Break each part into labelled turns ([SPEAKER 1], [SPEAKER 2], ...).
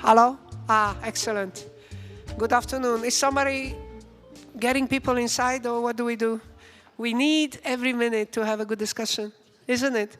[SPEAKER 1] Hello? Excellent. Good afternoon. Is somebody getting people inside, or what do we do? We need every minute to have a good discussion, isn't it?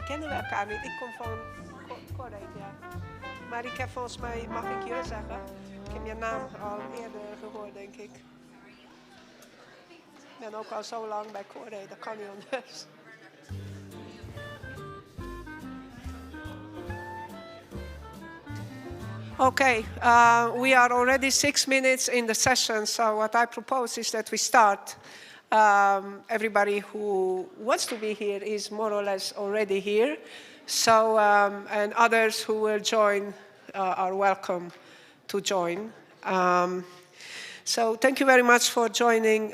[SPEAKER 1] Kennen we elkaar niet? Ik kom van Correct, ja. Maar ik heb volgens mij, mag ik je zeggen? Ik heb je naam al eerder gehoord, denk ik. Ik ben ook al zo lang bij Correct, dat kan niet anders. Okay, we are already 6 minutes in the session, so what I propose is that we start. Everybody who wants to be here is more or less already here. So, and others who will join are welcome to join. So thank you very much for joining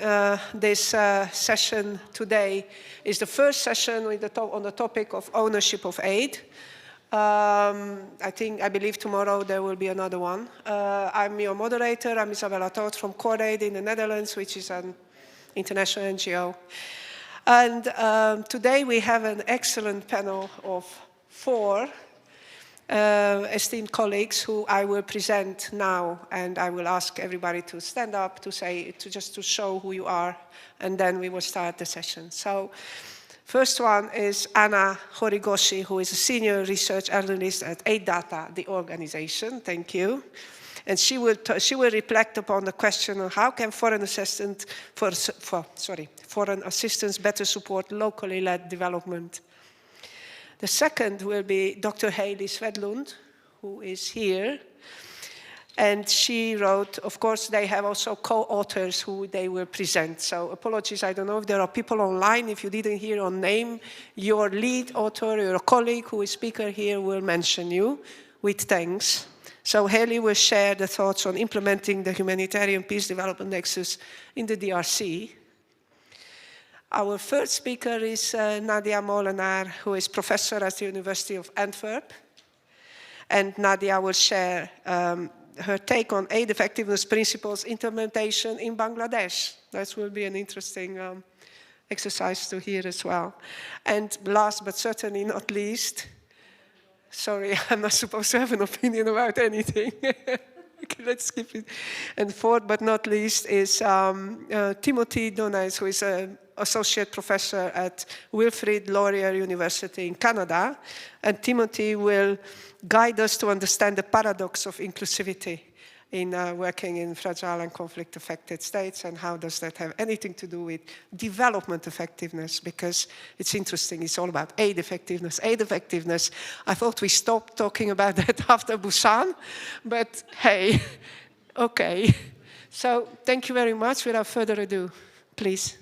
[SPEAKER 1] this session today. It's the first session with on the topic of ownership of aid. I believe tomorrow there will be another one. I'm your moderator. I'm Isabella Toth from CoreAid in the Netherlands, which is an international NGO. And today we have an excellent panel of 4 esteemed colleagues who I will present now, and I will ask everybody to stand up just to show who you are, and then we will start the session. So, first one is Anna Horigoshi, who is a senior research analyst at AidData, the organization. Thank you. And she will reflect upon the question of how can foreign assistance better support locally led development. The second will be Dr. Hayley Swedlund, who is here. And she wrote, of course, they have also co-authors who they will present. So apologies, I don't know if there are people online. If you didn't hear or name, your lead author, your colleague who is speaker here will mention you with thanks. So Hayley will share the thoughts on implementing the humanitarian peace development nexus in the DRC. Our third speaker is Nadia Molenaar, who is professor at the University of Antwerp. And Nadia will share her take on aid effectiveness principles implementation in Bangladesh. That will be an interesting exercise to hear as well. And last but certainly not least, sorry, I'm not supposed to have an opinion about anything. Okay, let's skip it. And fourth but not least is Timothy Donais, who is a associate professor at Wilfrid Laurier University in Canada, and Timothy will guide us to understand the paradox of inclusivity in working in fragile and conflict-affected states, and how does that have anything to do with development effectiveness, because it's interesting, it's all about aid effectiveness, aid effectiveness. I thought we stopped talking about that after Busan, but hey, okay. So thank you very much. Without further ado, please.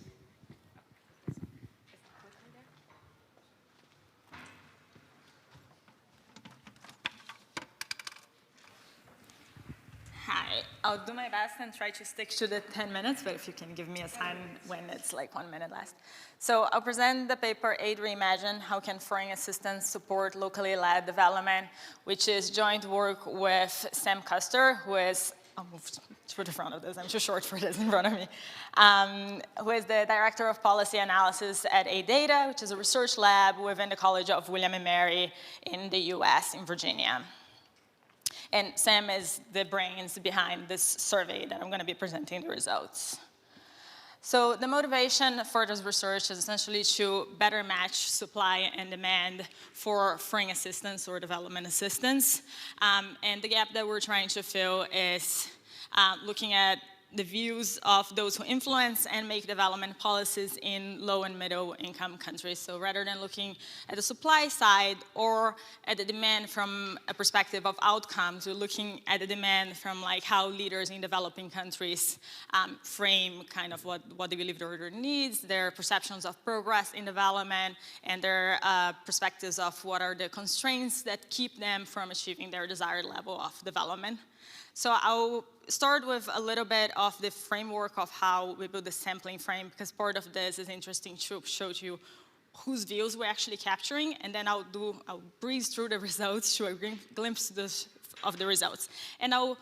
[SPEAKER 2] Hi, I'll do my best and try to stick to the 10 minutes, but if you can give me a sign when it's like 1 minute left. So I'll present the paper Aid Reimagined, How Can Foreign Assistance Support Locally Led Development, which is joint work with Sam Custer, who is, I'll move to the front of this, I'm too short for this in front of me, who is the Director of Policy Analysis at Aid Data, which is a research lab within the College of William & Mary in the US, in Virginia. And Sam is the brains behind this survey that I'm going to be presenting the results. So the motivation for this research is essentially to better match supply and demand for foreign assistance or development assistance. And the gap that we're trying to fill is looking at the views of those who influence and make development policies in low and middle income countries. So rather than looking at the supply side or at the demand from a perspective of outcomes, we're looking at the demand from like how leaders in developing countries frame kind of what they believe their needs, their perceptions of progress in development, and their perspectives of what are the constraints that keep them from achieving their desired level of development. So I'll start with a little bit of the framework of how we build the sampling frame, because part of this is interesting to show you whose views we're actually capturing, and then I'll breeze through the results to a glimpse of the results. And I'll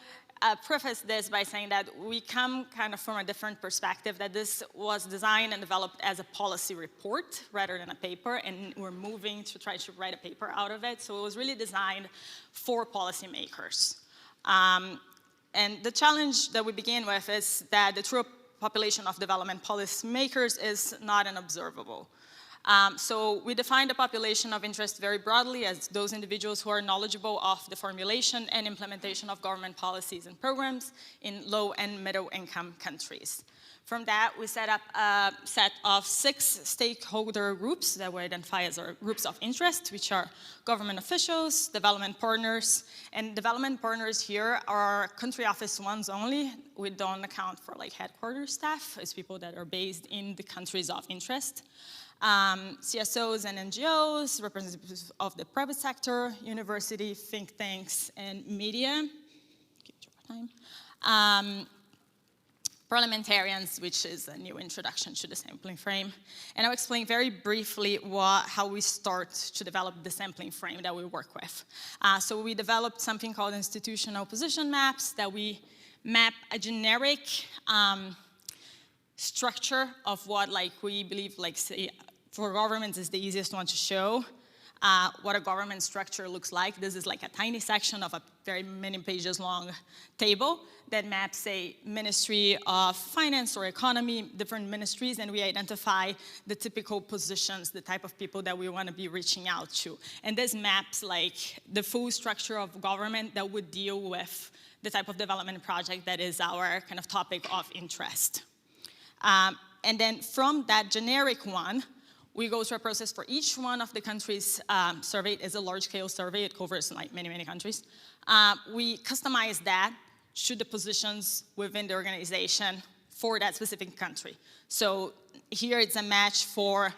[SPEAKER 2] preface this by saying that we come kind of from a different perspective, that this was designed and developed as a policy report rather than a paper, and we're moving to try to write a paper out of it. So it was really designed for policymakers. And the challenge that we begin with is that the true population of development policymakers is not an observable. So we define the population of interest very broadly as those individuals who are knowledgeable of the formulation and implementation of government policies and programs in low and middle income countries. From that, we set up a set of 6 stakeholder groups that we identify as our groups of interest, which are government officials, development partners, and development partners here are country office ones only. We don't account for like headquarters staff. It's people that are based in the countries of interest. CSOs and NGOs, representatives of the private sector, university, think tanks, and media. Keep track of time. Parliamentarians, which is a new introduction to the sampling frame. And I'll explain very briefly how we start to develop the sampling frame that we work with. So we developed something called institutional position maps that we map a generic structure of what we believe, say, for governments is the easiest one to show. What a government structure looks like. This is like a tiny section of a very many pages long table that maps a Ministry of Finance or Economy, different ministries, and we identify the typical positions, the type of people that we want to be reaching out to. And this maps like the full structure of government that would deal with the type of development project that is our kind of topic of interest. And then from that generic one, we go through a process for each one of the countries surveyed. It's a large-scale survey. It covers like many, many countries. We customize that to the positions within the organization for that specific country. So here it's a match for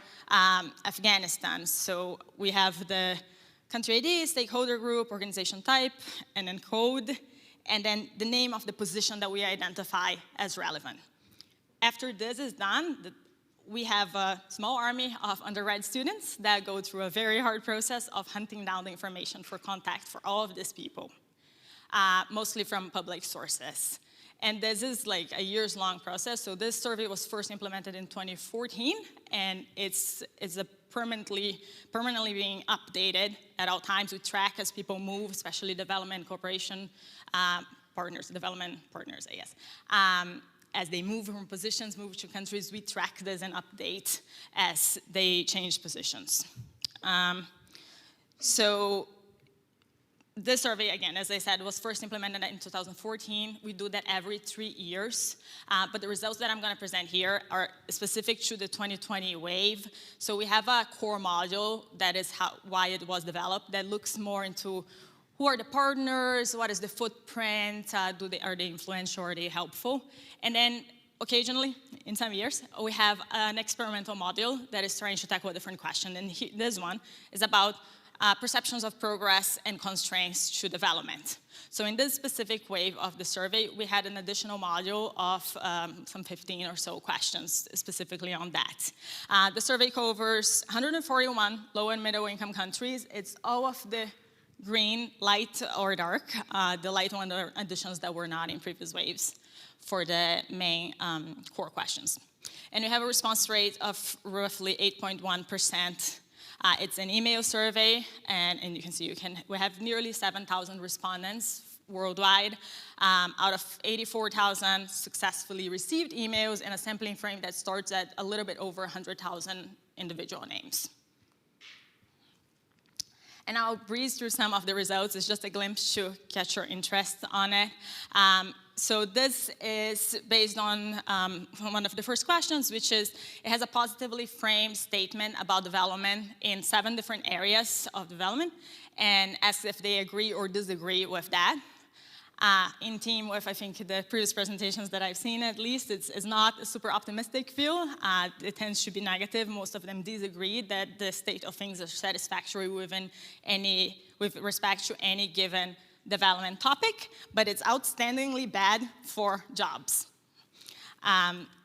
[SPEAKER 2] Afghanistan. So we have the country ID, stakeholder group, organization type, and then code, and then the name of the position that we identify as relevant. After this is done, we have a small army of undergrad students that go through a very hard process of hunting down the information for contact for all of these people, mostly from public sources. And this is like a years-long process. So this survey was first implemented in 2014, and it's a permanently being updated at all times. We track as people move, especially development cooperation partners, development partners, I guess. as they move from positions, move to countries, we track this and update as they change positions. So this survey, again, as I said, was first implemented in 2014. We do that every 3 years. But the results that I'm going to present here are specific to the 2020 wave. So we have a core module that is why it was developed that looks more into who are the partners, what is the footprint, are they influential, are they helpful? And then occasionally, in some years, we have an experimental module that is trying to tackle a different question. And this one is about perceptions of progress and constraints to development. So in this specific wave of the survey, we had an additional module of some 15 or so questions specifically on that. The survey covers 141 low and middle income countries. It's all of the green, light or dark. The light one are additions that were not in previous waves for the main core questions. And we have a response rate of roughly 8.1%. It's an email survey, and you can see we have nearly 7,000 respondents worldwide, out of 84,000 successfully received emails, and a sampling frame that starts at a little bit over 100,000 individual names. And I'll breeze through some of the results. It's just a glimpse to catch your interest on it. So this is based on one of the first questions, which is, it has a positively framed statement about development in 7 different areas of development, and asks if they agree or disagree with that. In team with, I think, the previous presentations that I've seen, at least, it's not a super optimistic view. It tends to be negative. Most of them disagree that the state of things is satisfactory with respect to any given development topic, but it's outstandingly bad for jobs.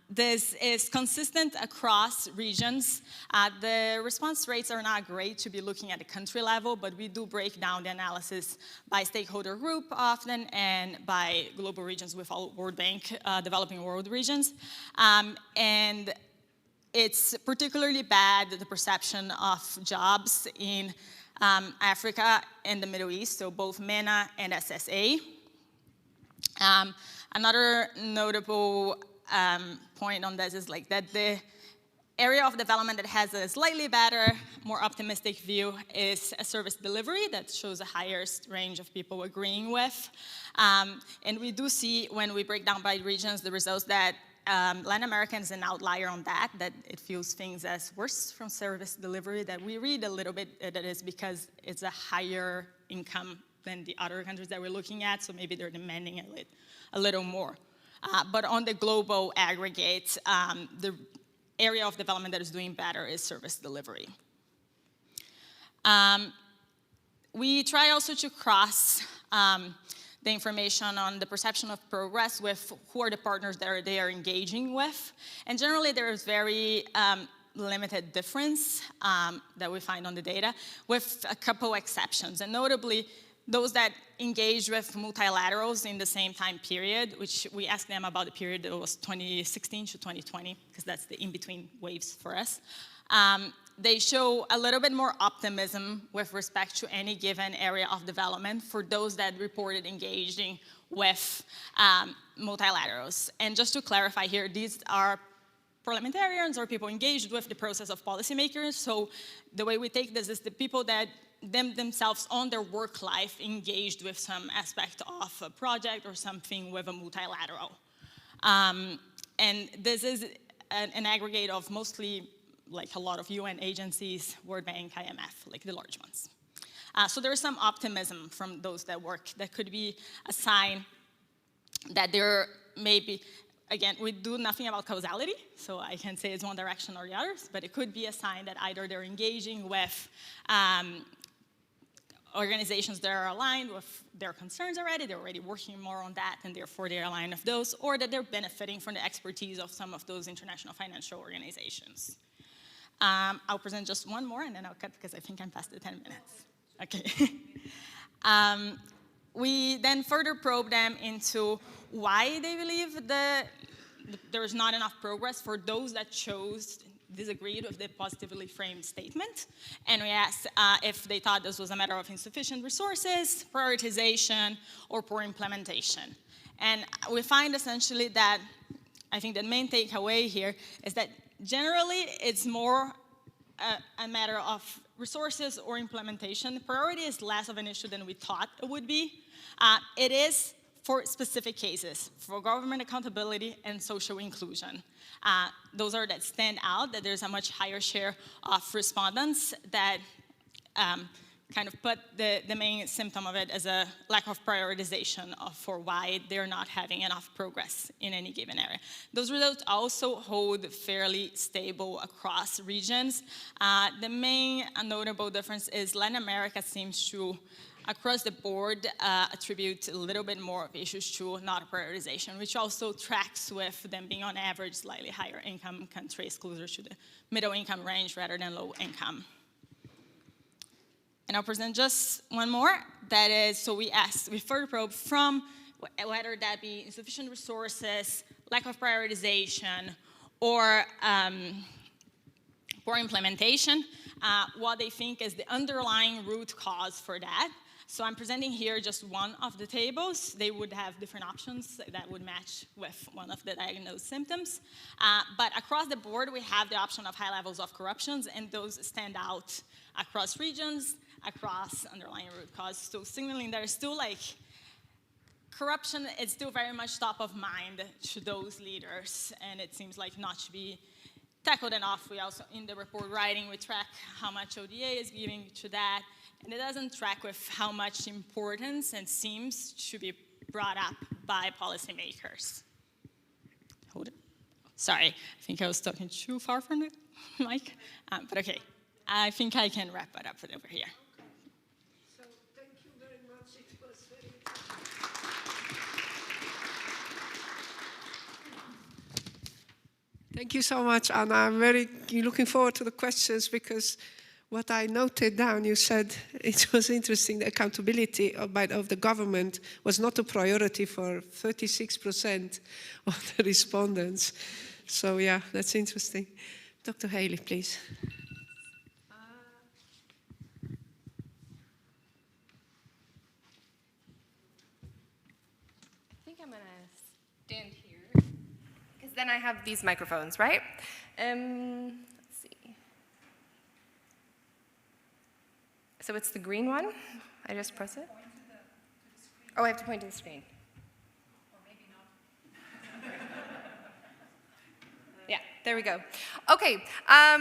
[SPEAKER 2] This is consistent across regions. The response rates are not great to be looking at the country level, but we do break down the analysis by stakeholder group often and by global regions with all World Bank, developing world regions. And it's particularly bad, the perception of jobs in Africa and the Middle East, so both MENA and SSA. Another notable point on this is like that the area of development that has a slightly better, more optimistic view is a service delivery that shows the highest range of people agreeing with. And we do see when we break down by regions the results that Latin America is an outlier on that it feels things as worse from service delivery, that we read a little bit that is because it's a higher income than the other countries that we're looking at, so maybe they're demanding a little more. But on the global aggregate, the area of development that is doing better is service delivery. We try also to cross the information on the perception of progress with who are the partners that they are engaging with. And generally, there is very limited difference that we find on the data, with a couple exceptions. And notably, those that engaged with multilaterals in the same time period, which we asked them about the period that was 2016 to 2020, because that's the in-between waves for us. They show a little bit more optimism with respect to any given area of development for those that reported engaging with multilaterals. And just to clarify here, these are parliamentarians or people engaged with the process of policymakers. So the way we take this is the people that themselves on their work life engaged with some aspect of a project or something with a multilateral. And this is an aggregate of mostly like a lot of UN agencies, World Bank, IMF, like the large ones. So there is some optimism from those that work. That could be a sign that there may be, again, we do nothing about causality, so I can't say it's one direction or the others, but it could be a sign that either they're engaging with organizations that are aligned with their concerns already, they're already working more on that, and therefore they're aligned with those, or that they're benefiting from the expertise of some of those international financial organizations. I'll present just one more, and then I'll cut because I think I'm past the 10 minutes. Okay. We then further probe them into why they believe there is not enough progress for those that disagreed with the positively framed statement. And we asked if they thought this was a matter of insufficient resources, prioritization, or poor implementation. And we find essentially that I think the main takeaway here is that generally it's more a matter of resources or implementation. Priority is less of an issue than we thought it would be. It is for specific cases, for government accountability and social inclusion. Those are that stand out, that there's a much higher share of respondents that kind of put the main symptom of it as a lack of prioritization for why they're not having enough progress in any given area. Those results also hold fairly stable across regions. The main notable difference is Latin America seems to, across the board, attribute a little bit more of issues to not prioritization, which also tracks with them being on average slightly higher income countries, closer to the middle income range rather than low income. And I'll present just one more. That is, so we further probe from whether that be insufficient resources, lack of prioritization, or poor implementation, what they think is the underlying root cause for that. So I'm presenting here just one of the tables. They would have different options that would match with one of the diagnosed symptoms. But across the board, we have the option of high levels of corruptions, and those stand out across regions, across underlying root cause. So signaling there is still like, corruption is still very much top of mind to those leaders, and it seems like not to be tackled enough. We also, in the report writing, we track how much ODA is giving to that, and it doesn't track with how much importance and seems to be brought up by policymakers. Hold it. Sorry, I think I was talking too far from the mic, but okay. I think I can wrap it up over here.
[SPEAKER 1] So thank you very much. It was very Thank you so much, Anna. I'm very looking forward to the questions, because what I noted down, you said it was interesting, the accountability of the government was not a priority for 36% of the respondents. So yeah, that's interesting. Dr. Haley, please.
[SPEAKER 3] Stand here, because then I have these microphones, right? Let's see. So it's the green one. I just press it. Oh, I have to point to the screen. Or maybe not. Yeah, there we go. Okay,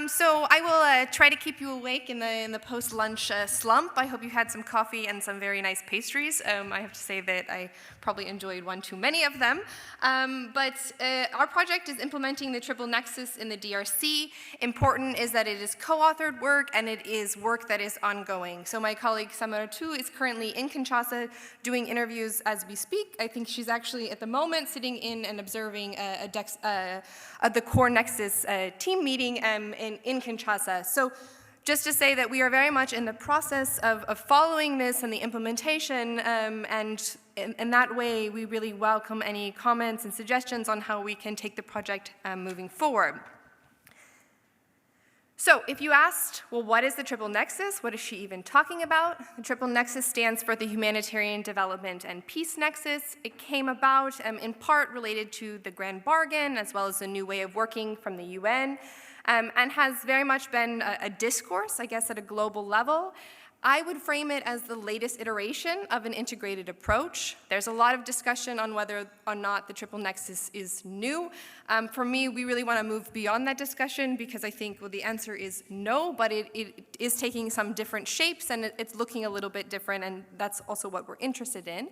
[SPEAKER 3] so I will try to keep you awake in the post-lunch slump. I hope you had some coffee and some very nice pastries. I have to say that I probably enjoyed one too many of them. But our project is implementing the triple nexus in the DRC. Important is that it is co-authored work, and it is work that is ongoing. So my colleague Samaratu is currently in Kinshasa doing interviews as we speak. I think she's actually at the moment sitting in and observing the core nexus team meeting in Kinshasa. So just to say that we are very much in the process of following this and the implementation, and in that way, we really welcome any comments and suggestions on how we can take the project moving forward. So if you asked, well, what is the triple nexus? What is she even talking about? The triple nexus stands for the Humanitarian Development and Peace Nexus. It came about in part related to the Grand Bargain, as well as the new way of working from the UN, and has very much been a discourse, I guess, at a global level. I would frame it as the latest iteration of an integrated approach. There's a lot of discussion on whether or not the triple nexus is new. For me, we really want to move beyond that discussion, because I think, well, the answer is no, but it is taking some different shapes, and it's looking a little bit different, and that's also what we're interested in.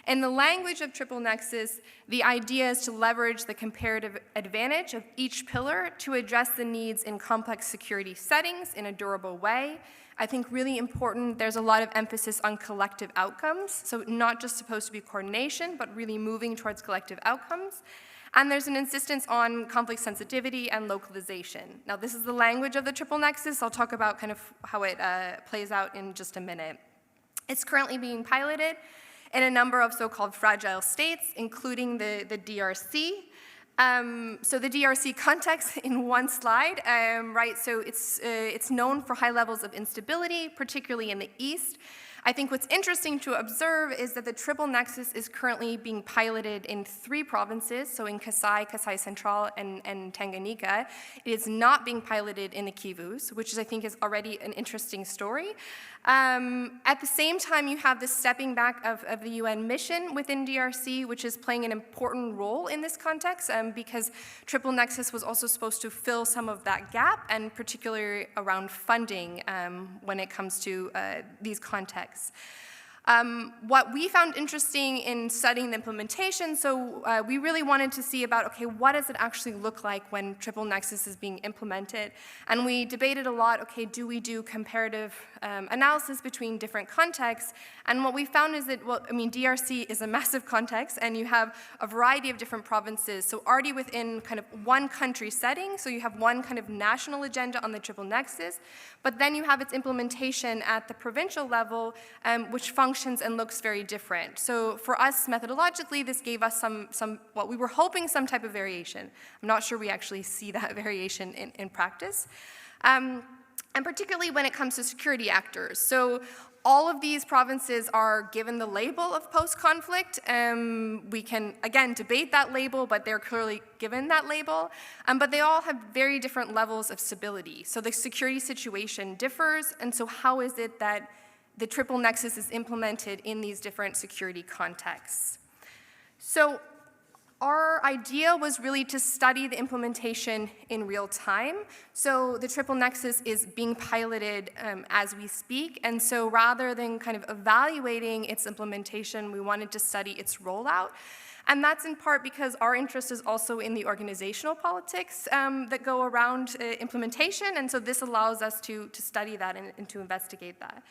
[SPEAKER 3] In the language of triple nexus, the idea is to leverage the comparative advantage of each pillar to address the needs in complex security settings in a durable way. I think really important, there's a lot of emphasis on collective outcomes, so not just supposed to be coordination, but really moving towards collective outcomes. And there's an insistence on conflict sensitivity and localization. Now, this is the language of the triple nexus. I'll talk about kind of how it plays out in just a minute. It's currently being piloted in a number of so-called fragile states, including the DRC. So the DRC context in one slide, right? So it's known for high levels of instability, particularly in the east. I think what's interesting to observe is that the triple nexus is currently being piloted in 3 provinces, so in Kasai, Kasai Central, and Tanganyika. It is not being piloted in the Kivus, which I think is already an interesting story. At the same time, you have the stepping back of the UN mission within DRC, which is playing an important role in this context, because triple nexus was also supposed to fill some of that gap, and particularly around funding when it comes to these contexts. What we found interesting in studying the implementation, so we really wanted to see about, okay, what does it actually look like when triple nexus is being implemented? And we debated a lot, okay, do we do comparative analysis between different contexts? And what we found is that, well, I mean, DRC is a massive context, and you have a variety of different provinces, so already within kind of one country setting, so you have one kind of national agenda on the triple nexus, but then you have its implementation at the provincial level, which functions and looks very different. So for us, methodologically, this gave us what we were hoping, some type of variation. I'm not sure we actually see that variation in practice. And particularly when it comes to security actors. So all of these provinces are given the label of post-conflict. We can, again, debate that label, but they're clearly given that label. But they all have very different levels of stability. So the security situation differs, and so how is it that the triple nexus is implemented in these different security contexts? So our idea was really to study the implementation in real time. So the triple nexus is being piloted as we speak, and so rather than kind of evaluating its implementation, we wanted to study its rollout. And that's in part because our interest is also in the organizational politics that go around implementation, and so this allows us to study that and to investigate that.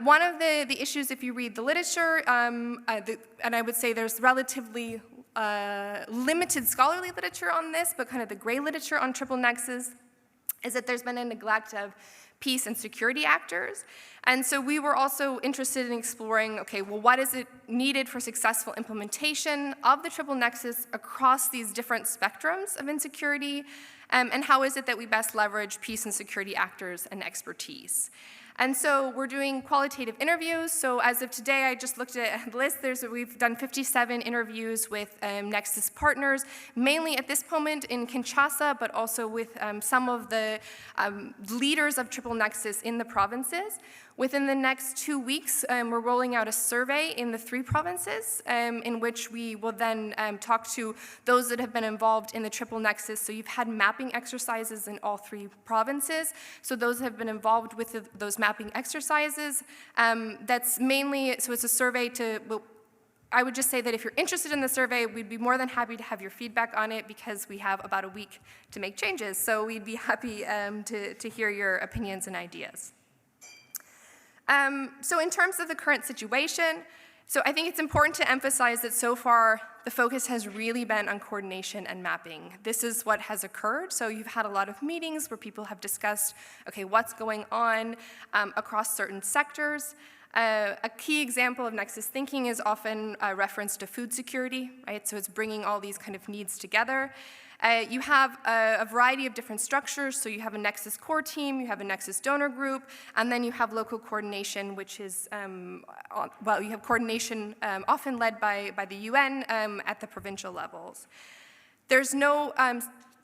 [SPEAKER 3] One of the issues, if you read the literature, and I would say there's relatively limited scholarly literature on this, but kind of the gray literature on triple nexus, is that there's been a neglect of peace and security actors. And so we were also interested in exploring, okay, well, what is it needed for successful implementation of the triple nexus across these different spectrums of insecurity, and how is it that we best leverage peace and security actors and expertise? And so we're doing qualitative interviews. So as of today, I just looked at the list. We've done 57 interviews with Nexus partners, mainly at this moment in Kinshasa, but also with some of the leaders of triple nexus in the provinces. Within the next 2 weeks, we're rolling out a survey in the 3 provinces in which we will then talk to those that have been involved in the triple nexus. So you've had mapping exercises in all 3 provinces. So those have been involved with those mapping exercises. That's mainly, so it's a survey to, well, I would just say that if you're interested in the survey, we'd be more than happy to have your feedback on it because we have about a week to make changes. So we'd be happy to hear your opinions and ideas. So in terms of the current situation, so I think it's important to emphasize that so far the focus has really been on coordination and mapping. This is what has occurred. So you've had a lot of meetings where people have discussed, okay, what's going on across certain sectors. A key example of nexus thinking is often reference to food security, right? So it's bringing all these kind of needs together. You have a variety of different structures. So you have a Nexus core team, you have a Nexus donor group, and then you have local coordination, which is, well, you have coordination often led by the UN at the provincial levels. There's no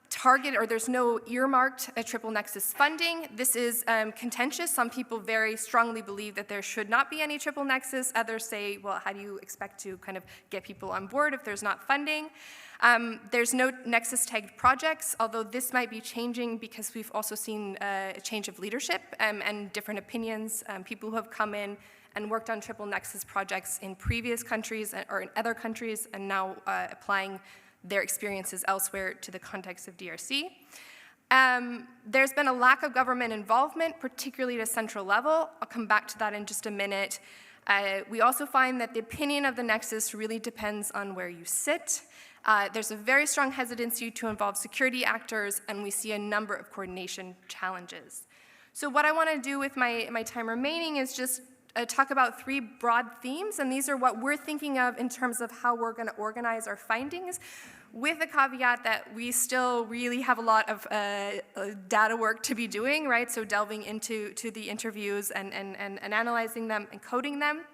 [SPEAKER 3] target, or there's no earmarked triple nexus funding. This is contentious. Some people very strongly believe that there should not be any triple nexus. Others say, well, how do you expect to kind of get people on board if there's not funding? There's no nexus tagged projects, although this might be changing because we've also seen a change of leadership and different opinions. People who have come in and worked on triple nexus projects in previous countries or in other countries and now applying their experiences elsewhere to the context of DRC. There's been a lack of government involvement, particularly at a central level. I'll come back to that in just a minute. We also find that the opinion of the nexus really depends on where you sit. There's a very strong hesitancy to involve security actors, and we see a number of coordination challenges. So what I want to do with my time remaining is just talk about 3 broad themes, and these are what we're thinking of in terms of how we're going to organize our findings, with the caveat that we still really have a lot of data work to be doing, right? So delving into the interviews and analyzing them and coding them.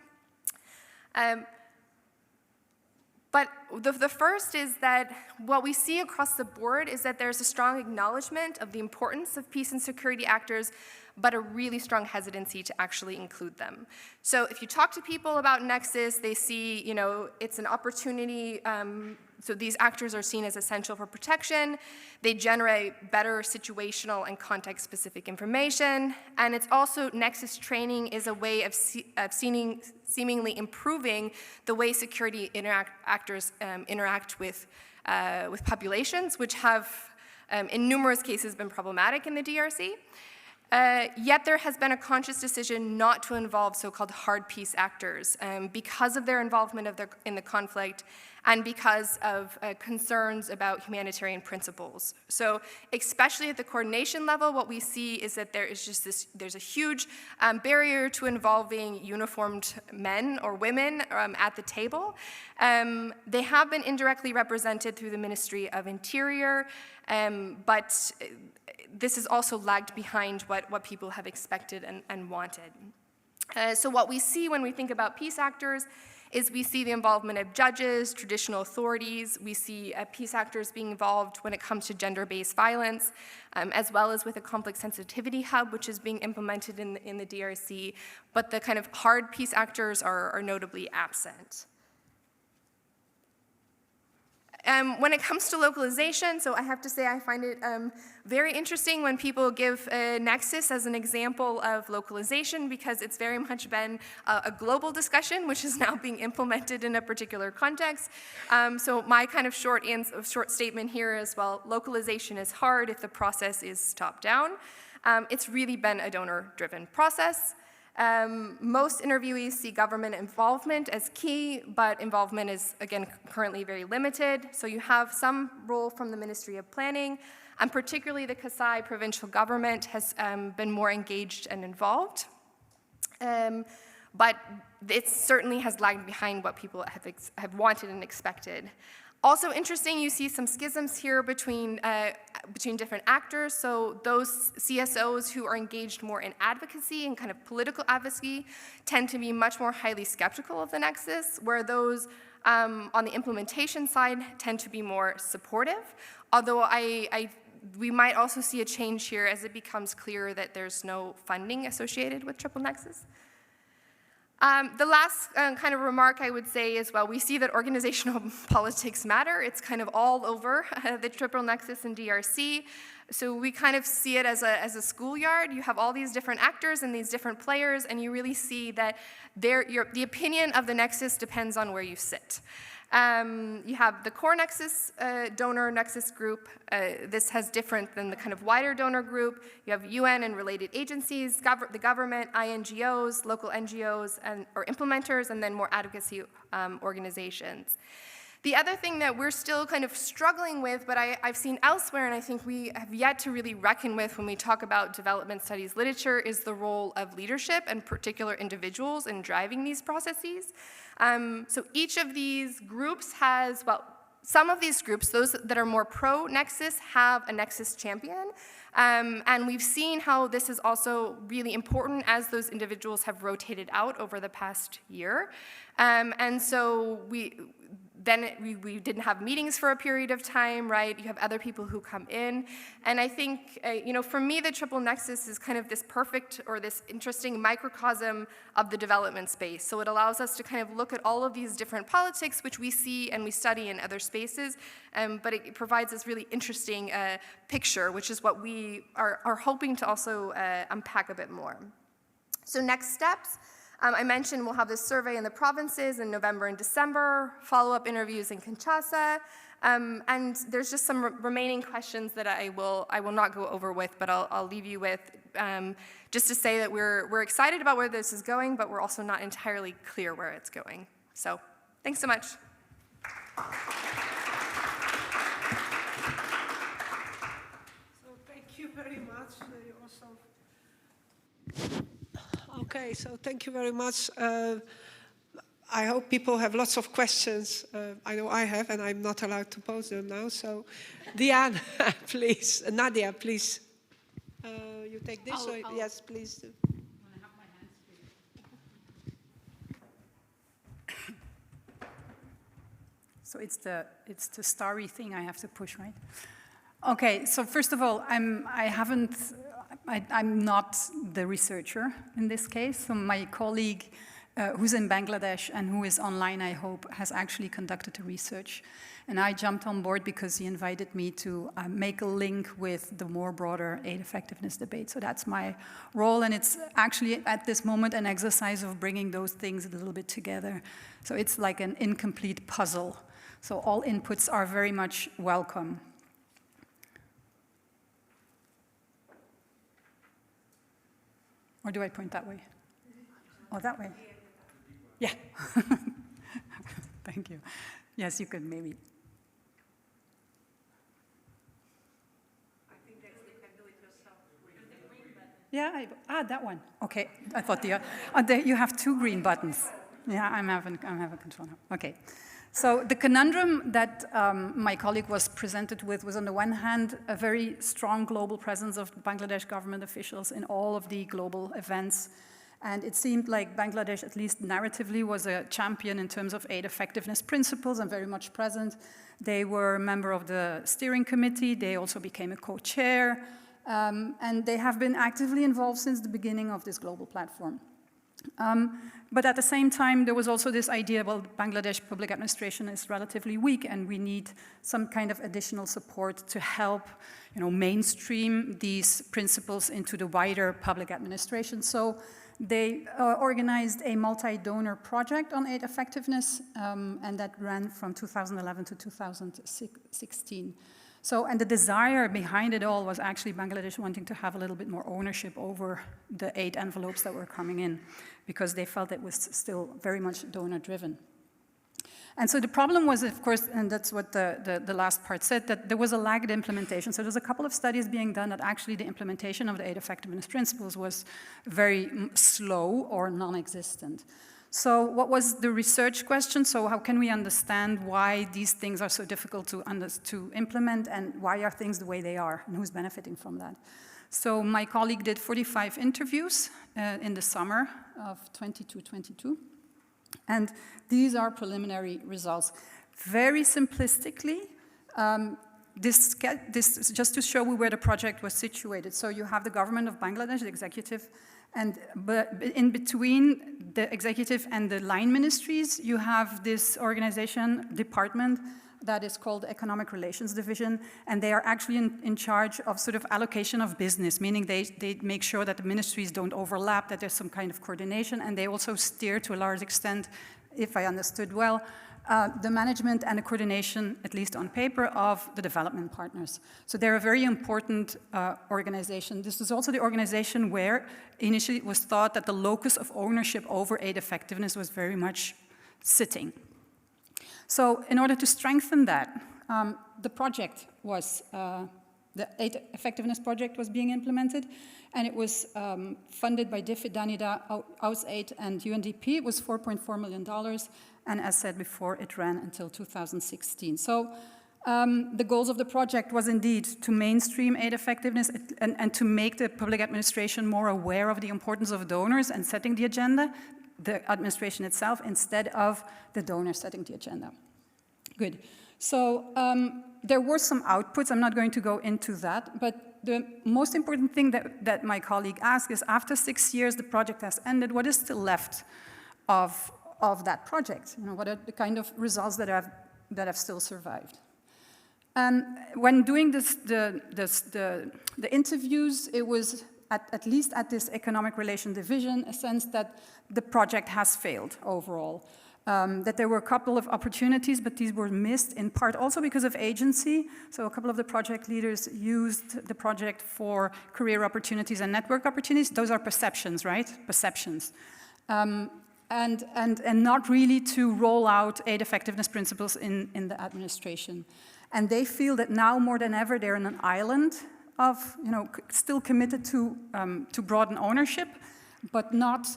[SPEAKER 3] But the first is that what we see across the board is that there's a strong acknowledgement of the importance of peace and security actors, but a really strong hesitancy to actually include them. So if you talk to people about Nexus, they see, it's an opportunity. So these actors are seen as essential for protection. They generate better situational and context-specific information. And it's also, Nexus training is a way of seemingly improving the way security actors interact with populations, which have, in numerous cases, been problematic in the DRC. Yet there has been a conscious decision not to involve so-called hard peace actors because of their involvement in the conflict and because of concerns about humanitarian principles. So especially at the coordination level, what we see is that there is just there's a huge barrier to involving uniformed men or women at the table. They have been indirectly represented through the Ministry of Interior, but this is also lagged behind what people have expected and wanted. So what we see when we think about peace actors is we see the involvement of judges, traditional authorities. We see peace actors being involved when it comes to gender-based violence, as well as with a conflict sensitivity hub, which is being implemented in the DRC. But the kind of hard peace actors are notably absent. When it comes to localization, so I have to say I find it very interesting when people give Nexus as an example of localization, because it's very much been a global discussion, which is now being implemented in a particular context. So my kind of short statement here is, well, localization is hard if the process is top-down. It's really been a donor-driven process. Most interviewees see government involvement as key, but involvement is, again, currently very limited. So you have some role from the Ministry of Planning, and particularly the Kasai provincial government has been more engaged and involved. But it certainly has lagged behind what people have wanted and expected. Also interesting, you see some schisms here between different actors. So those CSOs who are engaged more in advocacy and kind of political advocacy tend to be much more highly skeptical of the Nexus, where those on the implementation side tend to be more supportive. Although we might also see a change here as it becomes clear that there's no funding associated with Triple Nexus. The last kind of remark I would say is, well, we see that organizational politics matter. It's kind of all over the Triple Nexus in DRC. So we kind of see it as a schoolyard. You have all these different actors and these different players, and you really see that the opinion of the Nexus depends on where you sit. You have the core Nexus donor Nexus group. This has different than the kind of wider donor group. You have UN and related agencies, the government, INGOs, local NGOs, or implementers, and then more advocacy organizations. The other thing that we're still kind of struggling with, but I've seen elsewhere, and I think we have yet to really reckon with when we talk about development studies literature, is the role of leadership and particular individuals in driving these processes. So each of these groups has, well, some of these groups, those that are more pro-Nexus, have a Nexus champion. And we've seen how this is also really important as those individuals have rotated out over the past year. And so we didn't have meetings for a period of time, right? You have other people who come in. And I think, for me, the Triple Nexus is kind of this perfect or this interesting microcosm of the development space. So it allows us to kind of look at all of these different politics, which we see and we study in other spaces, but it provides this really interesting picture, which is what we are hoping to also unpack a bit more. So next steps. I mentioned we'll have this survey in the provinces in November and December, follow-up interviews in Kinshasa, and there's just some remaining questions that I will not go over with, but I'll leave you with, just to say that we're excited about where this is going, but we're also not entirely clear where it's going. So thanks so much.
[SPEAKER 1] So thank you very much. Very awesome. Okay. Okay, so thank you very much. I hope people have lots of questions. I know I have, and I'm not allowed to pose them now. So, Diana, please. Nadia, please. You take this? Yes, please do.
[SPEAKER 4] So it's the starry thing I have to push, right? Okay, so first of all, I'm not the researcher in this case. So my colleague, who's in Bangladesh and who is online, I hope, has actually conducted the research. And I jumped on board because he invited me to make a link with the more broader aid effectiveness debate. So that's my role, and it's actually at this moment an exercise of bringing those things a little bit together. So it's like an incomplete puzzle. So all inputs are very much welcome. Or do I point that way? Oh, that way? Yeah. Thank you. Yes, you could maybe.
[SPEAKER 3] I think that you can do it yourself.
[SPEAKER 4] Yeah, that one. Okay, I thought you have 2 green buttons. Yeah, I'm having control now. Okay. So the conundrum that my colleague was presented with was, on the one hand, a very strong global presence of Bangladesh government officials in all of the global events. And it seemed like Bangladesh, at least narratively, was a champion in terms of aid effectiveness principles and very much present. They were a member of the steering committee. They also became a co-chair. And they have been actively involved since the beginning of this global platform. But at the same time, there was also this idea, well, Bangladesh public administration is relatively weak, and we need some kind of additional support to help, mainstream these principles into the wider public administration. So they organized a multi-donor project on aid effectiveness, and that ran from 2011 to 2016. So, and the desire behind it all was actually Bangladesh wanting to have a little bit more ownership over the aid envelopes that were coming in, because they felt it was still very much donor-driven. And so the problem was, of course, and that's what the last part said, that there was a lagged implementation. So there's a couple of studies being done that actually the implementation of the aid effectiveness principles was very slow or non-existent. So what was the research question? So how can we understand why these things are so difficult to implement, and why are things the way they are, and who's benefiting from that? So my colleague did 45 interviews in the summer of 22. And these are preliminary results. Very simplistically, this is just to show you where the project was situated. So you have the government of Bangladesh, the executive, but in between the executive and the line ministries, you have this department that is called the Economic Relations Division, and they are actually in charge of sort of allocation of business, meaning they make sure that the ministries don't overlap, that there's some kind of coordination, and they also steer to a large extent, if I understood well, the management and the coordination, at least on paper, of the development partners. So they're a very important organization. This is also the organization where initially it was thought that the locus of ownership over aid effectiveness was very much sitting. So in order to strengthen that, the project was, the aid effectiveness project was being implemented, and it was funded by DFID, DANIDA, AUSAID, and UNDP. It was $4.4 million, and as said before, it ran until 2016. So the goals of the project was indeed to mainstream aid effectiveness and to make the public administration more aware of the importance of donors and setting the agenda, the administration itself, instead of the donors setting the agenda. Good. So there were some outputs. I'm not going to go into that, but the most important thing that my colleague asked is, after 6 years, the project has ended, what is still left of that project? What are the kind of results that have still survived? And when doing the interviews, it was at least at this Economic Relations Division, a sense that the project has failed overall. That there were a couple of opportunities, but these were missed in part also because of agency. So a couple of the project leaders used the project for career opportunities and network opportunities. Those are perceptions, right? Perceptions. And not really to roll out aid effectiveness principles in the administration. And they feel that now more than ever they're in an island of, still committed to broaden ownership, but not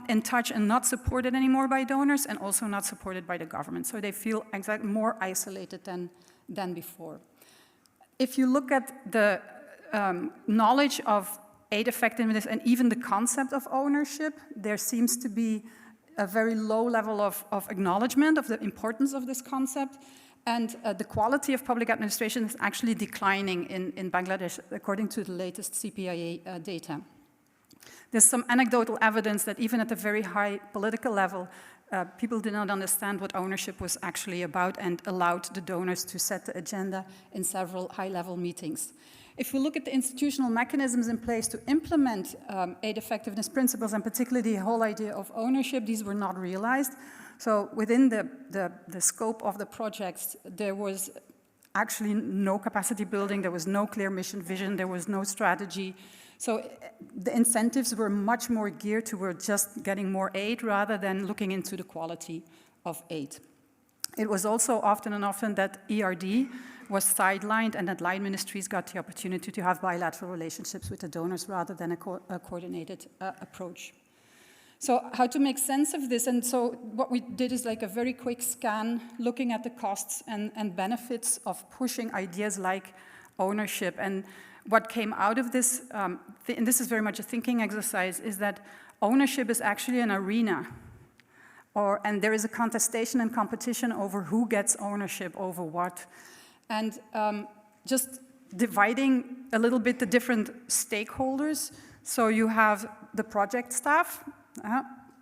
[SPEAKER 4] in touch and not supported anymore by donors, and also not supported by the government. So they feel more isolated than before. If you look at the knowledge of aid effectiveness and even the concept of ownership, there seems to be a very low level of acknowledgement of the importance of this concept. And the quality of public administration is actually declining in Bangladesh, according to the latest CPIA data. There's some anecdotal evidence that even at the very high political level, people did not understand what ownership was actually about and allowed the donors to set the agenda in several high-level meetings. If we look at the institutional mechanisms in place to implement aid effectiveness principles, and particularly the whole idea of ownership, these were not realized. So within the scope of the projects, there was actually no capacity building, there was no clear mission vision, there was no strategy. So the incentives were much more geared toward just getting more aid rather than looking into the quality of aid. It was also often that ERD was sidelined and that line ministries got the opportunity to have bilateral relationships with the donors rather than a coordinated approach. So how to make sense of this? And so what we did is like a very quick scan looking at the costs and benefits of pushing ideas like ownership. And what came out of this, and this is very much a thinking exercise, is that ownership is actually an arena. And there is a contestation and competition over who gets ownership over what. And just dividing a little bit the different stakeholders. So you have the project staff,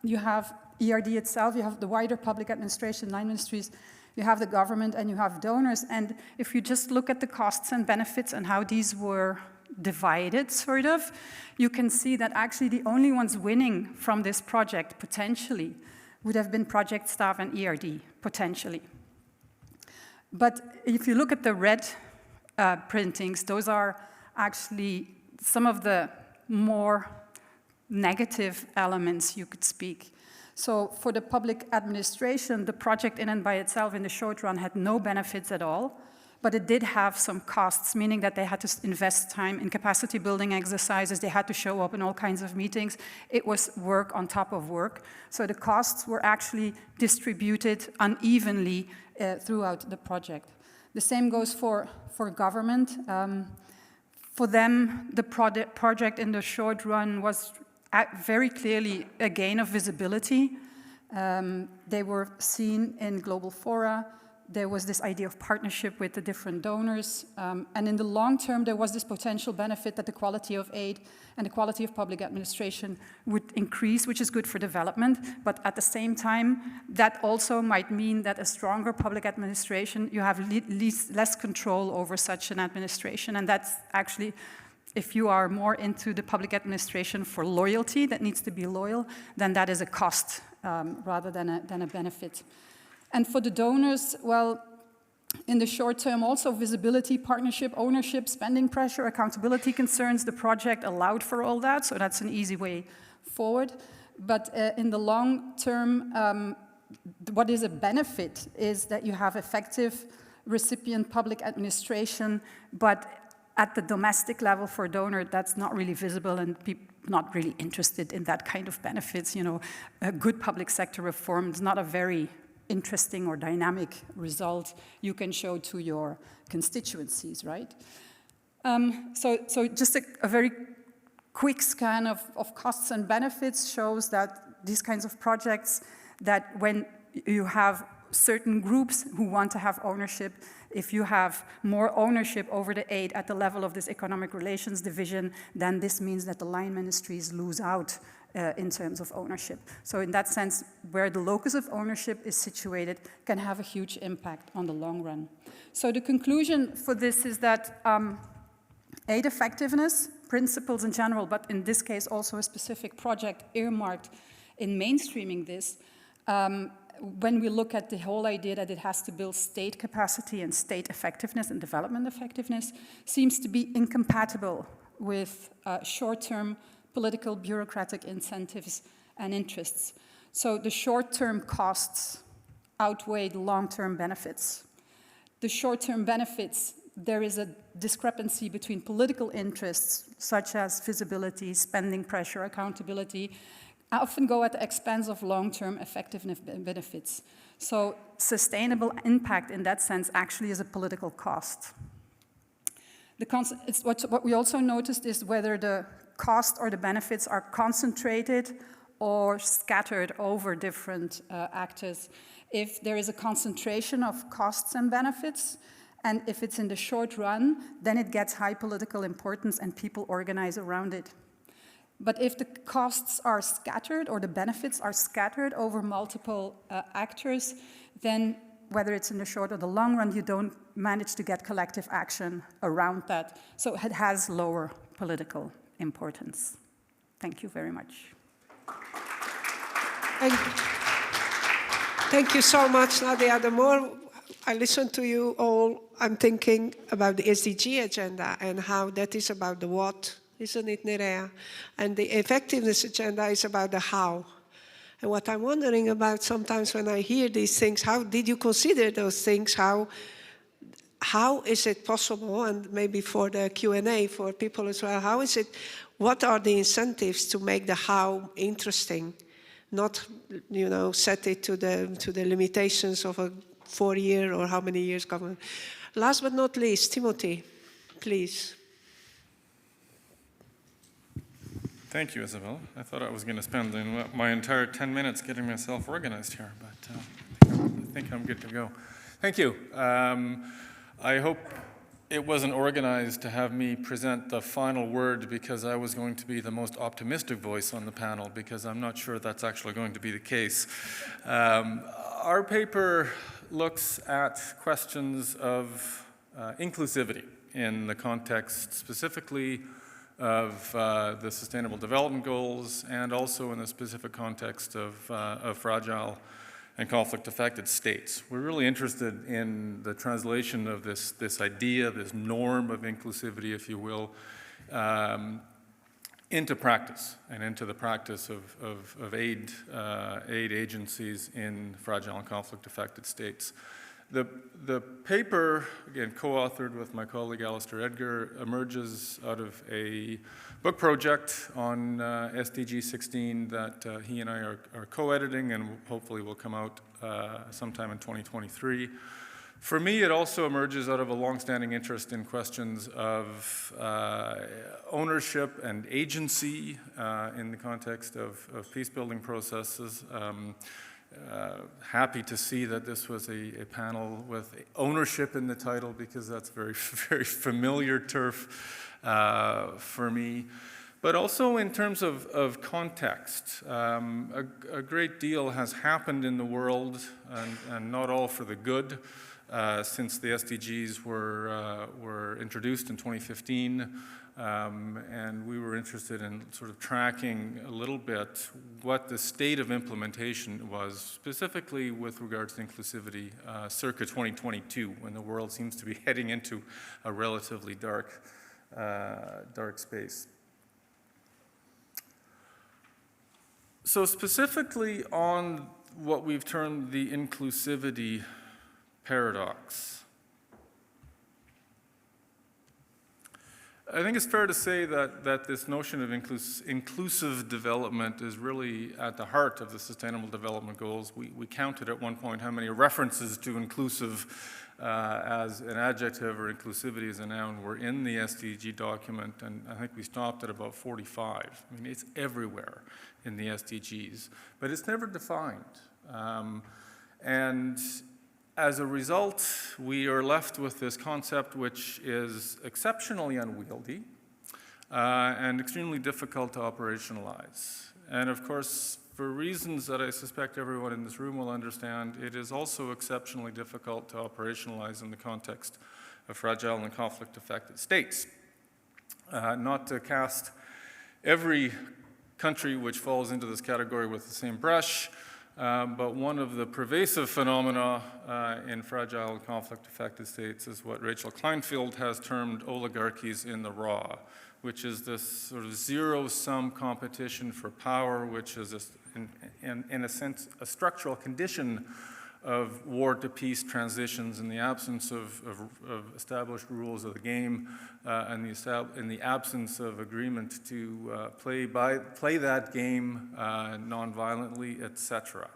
[SPEAKER 4] you have ERD itself, you have the wider public administration, line ministries, you have the government, and you have donors. And if you just look at the costs and benefits and how these were divided, sort of, you can see that actually the only ones winning from this project, potentially, would have been project staff and ERD, potentially. But if you look at the red printings, those are actually some of the more negative elements you could speak. So for the public administration, the project in and by itself in the short run had no benefits at all, but it did have some costs, meaning that they had to invest time in capacity building exercises, they had to show up in all kinds of meetings. It was work on top of work. So the costs were actually distributed unevenly throughout the project. The same goes for government. For them, the project in the short run was very clearly a gain of visibility. They were seen in global fora. There was this idea of partnership with the different donors. And in the long term, there was this potential benefit that the quality of aid and the quality of public administration would increase, which is good for development. But at the same time, that also might mean that a stronger public administration, you have less control over such an administration. And that's actually, if you are more into the public administration for loyalty, that needs to be loyal, then that is a cost rather than a benefit. And for the donors, well, in the short term, also visibility, partnership, ownership, spending pressure, accountability concerns, the project allowed for all that, so that's an easy way forward. But in the long term, what is a benefit is that you have effective recipient public administration, but at the domestic level for a donor, that's not really visible and people not really interested in that kind of benefits. You know, a good public sector reform is not a very interesting or dynamic result you can show to your constituencies, right? So just a very quick scan of costs and benefits shows that these kinds of projects, that when you have certain groups who want to have ownership, if you have more ownership over the aid at the level of this economic relations division, then this means that the line ministries lose out in terms of ownership. So in that sense, where the locus of ownership is situated can have a huge impact on the long run. So the conclusion for this is that aid effectiveness, principles in general, but in this case also a specific project earmarked in mainstreaming this, when we look at the whole idea that it has to build state capacity and state effectiveness and development effectiveness, seems to be incompatible with short-term political bureaucratic incentives and interests. So the short-term costs outweigh the long-term benefits. The short-term benefits there is a discrepancy between political interests, such as visibility, spending pressure, accountability, often go at the expense of long-term effectiveness benefits. So sustainable impact in that sense actually is a political cost. What we also noticed is whether the cost or the benefits are concentrated or scattered over different actors. If there is a concentration of costs and benefits, and if it's in the short run, then it gets high political importance and people organize around it. But if the costs are scattered or the benefits are scattered over multiple actors, then whether it's in the short or the long run, you don't manage to get collective action around that. So it has lower political importance. Thank you very much.
[SPEAKER 1] Thank you so much, Nadia. The more I listen to you all, I'm thinking about the SDG agenda and how that is about the what, isn't it, Nerea? And the effectiveness agenda is about the how. And what I'm wondering about sometimes when I hear these things, how did you consider those things? How is it possible, and maybe for the Q&A for people as well, how is it, what are the incentives to make the how interesting? Not, you know, set it to the limitations of a 4-year or how many years government. Last but not least, Timothy, please.
[SPEAKER 5] Thank you, Isabel. I thought I was going to spend my entire 10 minutes getting myself organized here, but I think I'm good to go. Thank you. I hope it wasn't organized to have me present the final word because I was going to be the most optimistic voice on the panel, because I'm not sure that's actually going to be the case. Our paper looks at questions of inclusivity in the context specifically of the Sustainable Development Goals, and also in the specific context of fragile and conflict-affected states. We're really interested in the translation of this idea, this norm of inclusivity, if you will, into practice, and into the practice of aid agencies in fragile and conflict-affected states. The paper, again, co-authored with my colleague Alistair Edgar, emerges out of a book project on SDG 16 that he and I are co-editing and hopefully will come out sometime in 2023. For me, it also emerges out of a long-standing interest in questions of ownership and agency in the context of peace-building processes. Happy to see that this was a panel with ownership in the title, because that's very, very familiar turf for me. But also in terms of context, a great deal has happened in the world, and not all for the good, since the SDGs were introduced in 2015. And we were interested in sort of tracking a little bit what the state of implementation was, specifically with regards to inclusivity circa 2022, when the world seems to be heading into a relatively dark space. So specifically on what we've termed the inclusivity paradox, I think it's fair to say that this notion of inclusive development is really at the heart of the Sustainable Development Goals. We counted at one point how many references to inclusive as an adjective or inclusivity as a noun were in the SDG document, and I think we stopped at about 45. I mean, it's everywhere in the SDGs, but it's never defined. And as a result, we are left with this concept which is exceptionally unwieldy and extremely difficult to operationalize. And of course, for reasons that I suspect everyone in this room will understand, it is also exceptionally difficult to operationalize in the context of fragile and conflict-affected states. Not to cast every country which falls into this category with the same brush, but one of the pervasive phenomena in fragile and conflict-affected states is what Rachel Kleinfeld has termed oligarchies in the raw, which is this sort of zero-sum competition for power, which is, in a sense, a structural condition of war to peace transitions in the absence of established rules of the game and in the absence of agreement to play that game non-violently, etc.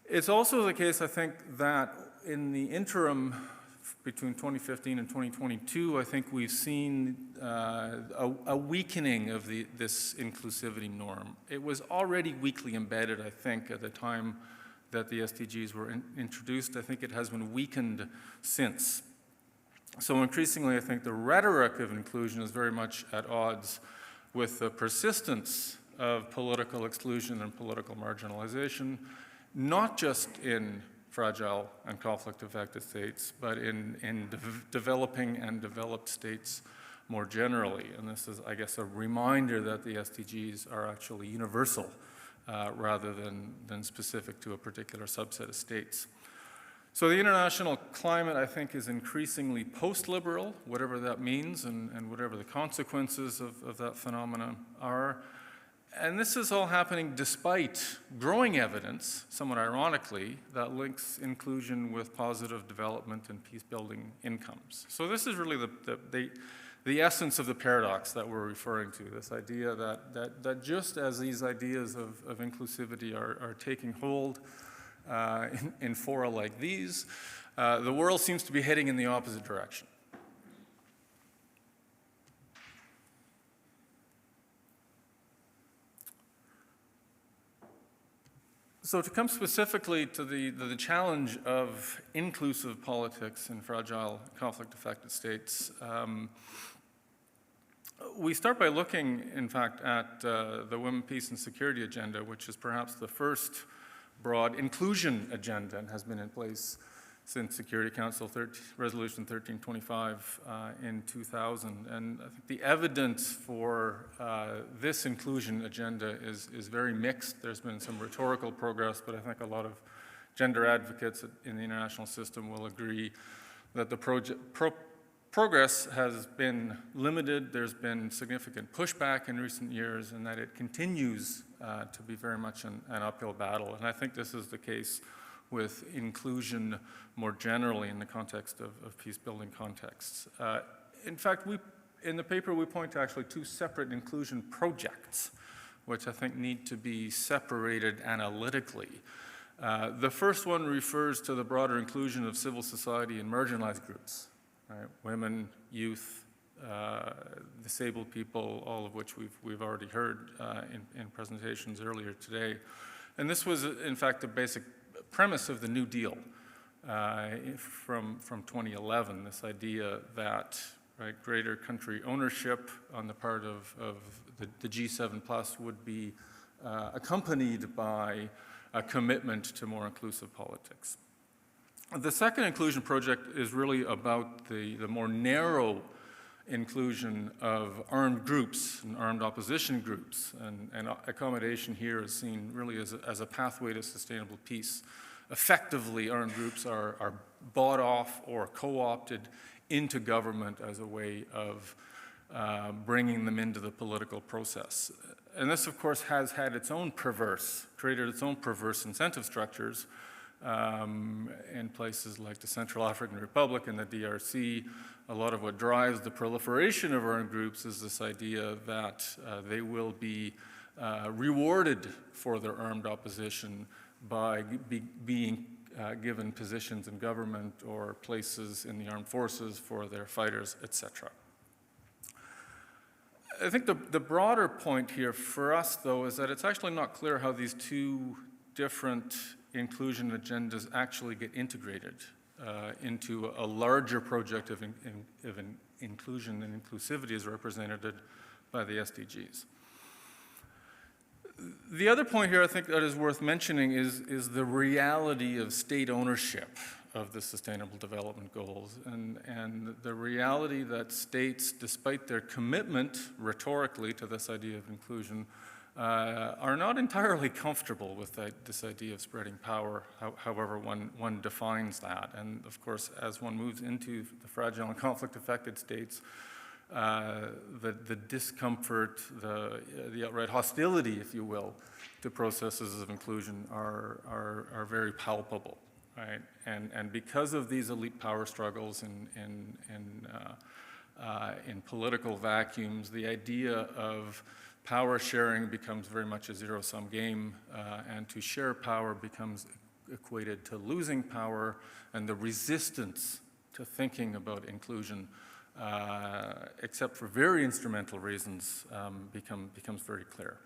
[SPEAKER 5] It's also the case, I think, that in the interim between 2015 and 2022, I think we've seen a weakening of this inclusivity norm. It was already weakly embedded, I think, at the time that the SDGs were introduced. I think it has been weakened since. So increasingly, I think the rhetoric of inclusion is very much at odds with the persistence of political exclusion and political marginalization, not just in fragile and conflict-affected states, but in developing and developed states more generally. And this is, I guess, a reminder that the SDGs are actually universal rather than specific to a particular subset of states. So the international climate, I think, is increasingly post-liberal, whatever that means and whatever the consequences of that phenomenon are. And this is all happening despite growing evidence, somewhat ironically, that links inclusion with positive development and peace-building incomes. So this is really the essence of the paradox that we're referring to, this idea that just as these ideas of inclusivity are taking hold in fora like these, the world seems to be heading in the opposite direction. So to come specifically to the challenge of inclusive politics in fragile, conflict-affected states, we start by looking, in fact, at the Women, Peace, and Security agenda, which is perhaps the first broad inclusion agenda and has been in place since Security Council Resolution 1325 in 2000. And I think the evidence for this inclusion agenda is very mixed. There's been some rhetorical progress, but I think a lot of gender advocates in the international system will agree that the progress has been limited. There's been significant pushback in recent years, and that it continues to be very much an uphill battle. And I think this is the case with inclusion more generally in the context of peace-building contexts. In fact, in the paper we point to actually two separate inclusion projects, which I think need to be separated analytically. The first one refers to the broader inclusion of civil society and marginalized groups, right? Women, youth, disabled people, all of which we've already heard in presentations earlier today. And this was, in fact, the basic premise of the New Deal from 2011, this idea that greater country ownership on the part of the G7 plus would be accompanied by a commitment to more inclusive politics. The second inclusion project is really about the more narrow inclusion of armed groups and armed opposition groups, and accommodation here is seen really as a pathway to sustainable peace. Effectively, armed groups are bought off or co-opted into government as a way of bringing them into the political process. And this, of course, has had created its own perverse incentive structures in places like the Central African Republic and the DRC. A lot of what drives the proliferation of armed groups is this idea that they will be rewarded for their armed opposition by being given positions in government or places in the armed forces for their fighters, etc. I think the broader point here for us, though, is that it's actually not clear how these two different inclusion agendas actually get integrated into a larger project of inclusion and inclusivity as represented by the SDGs. The other point here I think that is worth mentioning is the reality of state ownership of the Sustainable Development Goals and the reality that states, despite their commitment rhetorically to this idea of inclusion, are not entirely comfortable with this idea of spreading power, however one defines that. And of course, as one moves into the fragile and conflict-affected states, the discomfort, the outright hostility, if you will, to processes of inclusion are very palpable, right? And because of these elite power struggles in political vacuums, the idea of power sharing becomes very much a zero-sum game, and to share power becomes equated to losing power, and the resistance to thinking about inclusion, except for very instrumental reasons, becomes very clear.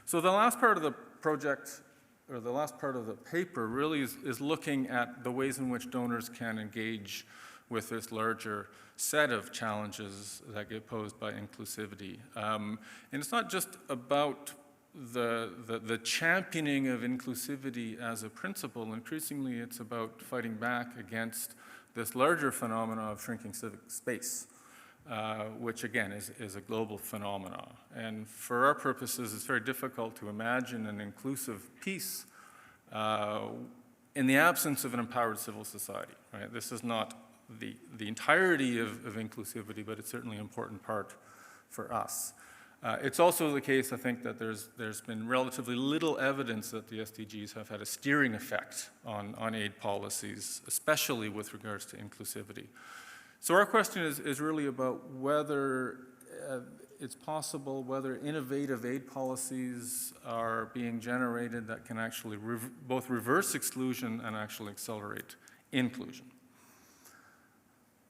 [SPEAKER 5] So the last part of the project, or the last part of the paper, really is looking at the ways in which donors can engage with this larger set of challenges that get posed by inclusivity. And it's not just about the championing of inclusivity as a principle. Increasingly, it's about fighting back against this larger phenomena of shrinking civic space, which again is a global phenomenon. And for our purposes, it's very difficult to imagine an inclusive peace in the absence of an empowered civil society, right? This is not the entirety of inclusivity, but it's certainly an important part for us. It's also the case, I think, that there's been relatively little evidence that the SDGs have had a steering effect on aid policies, especially with regards to inclusivity. So our question is really about whether it's possible, whether innovative aid policies are being generated that can actually both reverse exclusion and actually accelerate inclusion.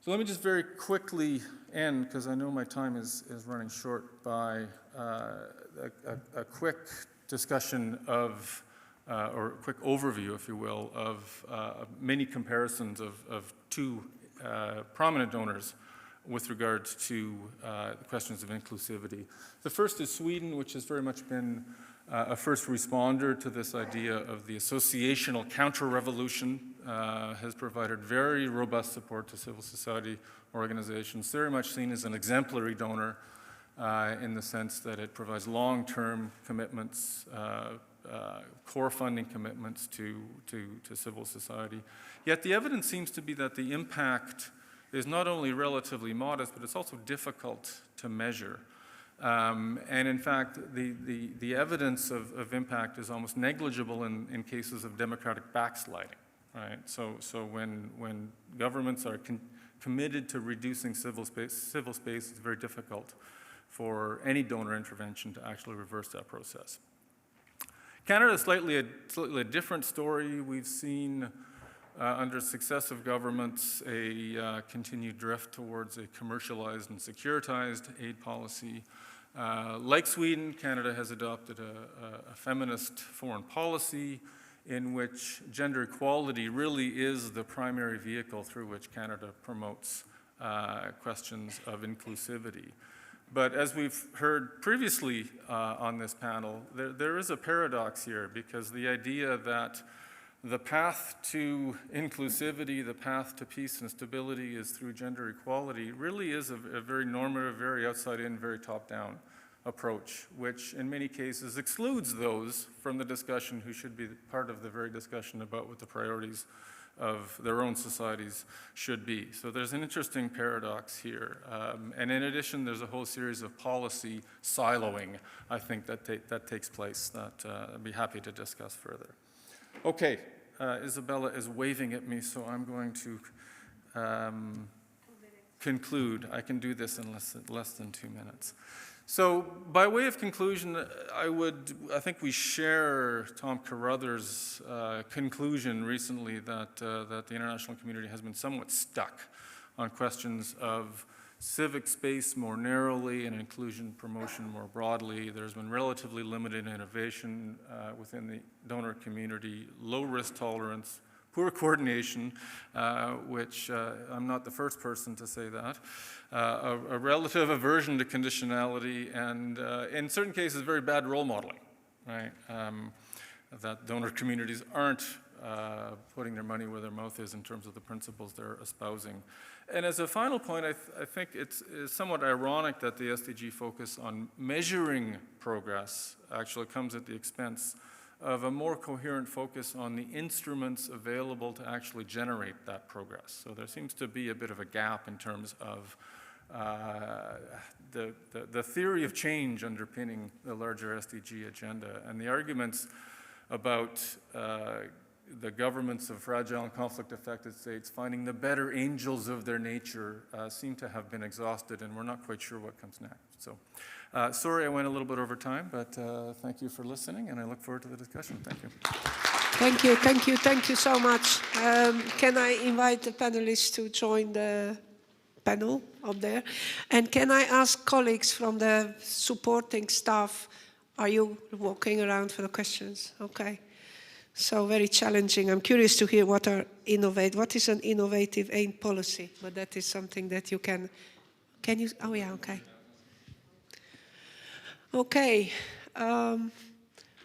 [SPEAKER 5] So let me just very quickly end, because I know my time is running short, by a quick discussion of, or a quick overview, if you will, of many comparisons of two prominent donors with regards to the questions of inclusivity. The first is Sweden, which has very much been a first responder to this idea of the associational counter-revolution, has provided very robust support to civil society organizations, very much seen as an exemplary donor in the sense that it provides long-term commitments, core funding commitments to civil society. Yet the evidence seems to be that the impact is not only relatively modest, but it's also difficult to measure. And in fact, the evidence of impact is almost negligible in cases of democratic backsliding, right? So when governments are committed to reducing civil space, it's very difficult for any donor intervention to actually reverse that process. Canada is slightly a different story. We've seen under successive governments a continued drift towards a commercialized and securitized aid policy. Like Sweden, Canada has adopted a feminist foreign policy in which gender equality really is the primary vehicle through which Canada promotes questions of inclusivity. But as we've heard previously on this panel, there is a paradox here, because the idea that the path to inclusivity, the path to peace and stability is through gender equality really is a very normative, very outside-in, very top-down approach, which in many cases excludes those from the discussion who should be part of the very discussion about what the priorities of their own societies should be. So there's an interesting paradox here. And in addition, there's a whole series of policy siloing, I think, that takes place that I'd be happy to discuss further. Okay, Isabella is waving at me, so I'm going to conclude. I can do this in less than 2 minutes. So by way of conclusion, I think we share Tom Carruthers' conclusion recently that the international community has been somewhat stuck on questions of civic space more narrowly and inclusion promotion more broadly. There's been relatively limited innovation within the donor community, low risk tolerance, poor coordination, which I'm not the first person to say that, a relative aversion to conditionality, and in certain cases, very bad role modeling, right? That donor communities aren't putting their money where their mouth is in terms of the principles they're espousing. And as a final point, I think it's somewhat ironic that the SDG focus on measuring progress actually comes at the expense of a more coherent focus on the instruments available to actually generate that progress. So there seems to be a bit of a gap in terms of the theory of change underpinning the larger SDG agenda, and the arguments about the governments of fragile and conflict-affected states finding the better angels of their nature seem to have been exhausted, and we're not quite sure what comes next. So, sorry I went a little bit over time, but thank you for listening, and I look forward to the discussion. Thank you.
[SPEAKER 1] Thank you so much. Can I invite the panelists to join the panel up there? And can I ask colleagues from the supporting staff, are you walking around for the questions? Okay. So very challenging. I'm curious to hear what is an innovative aid policy? But that is something that you can you, oh yeah, okay. Okay,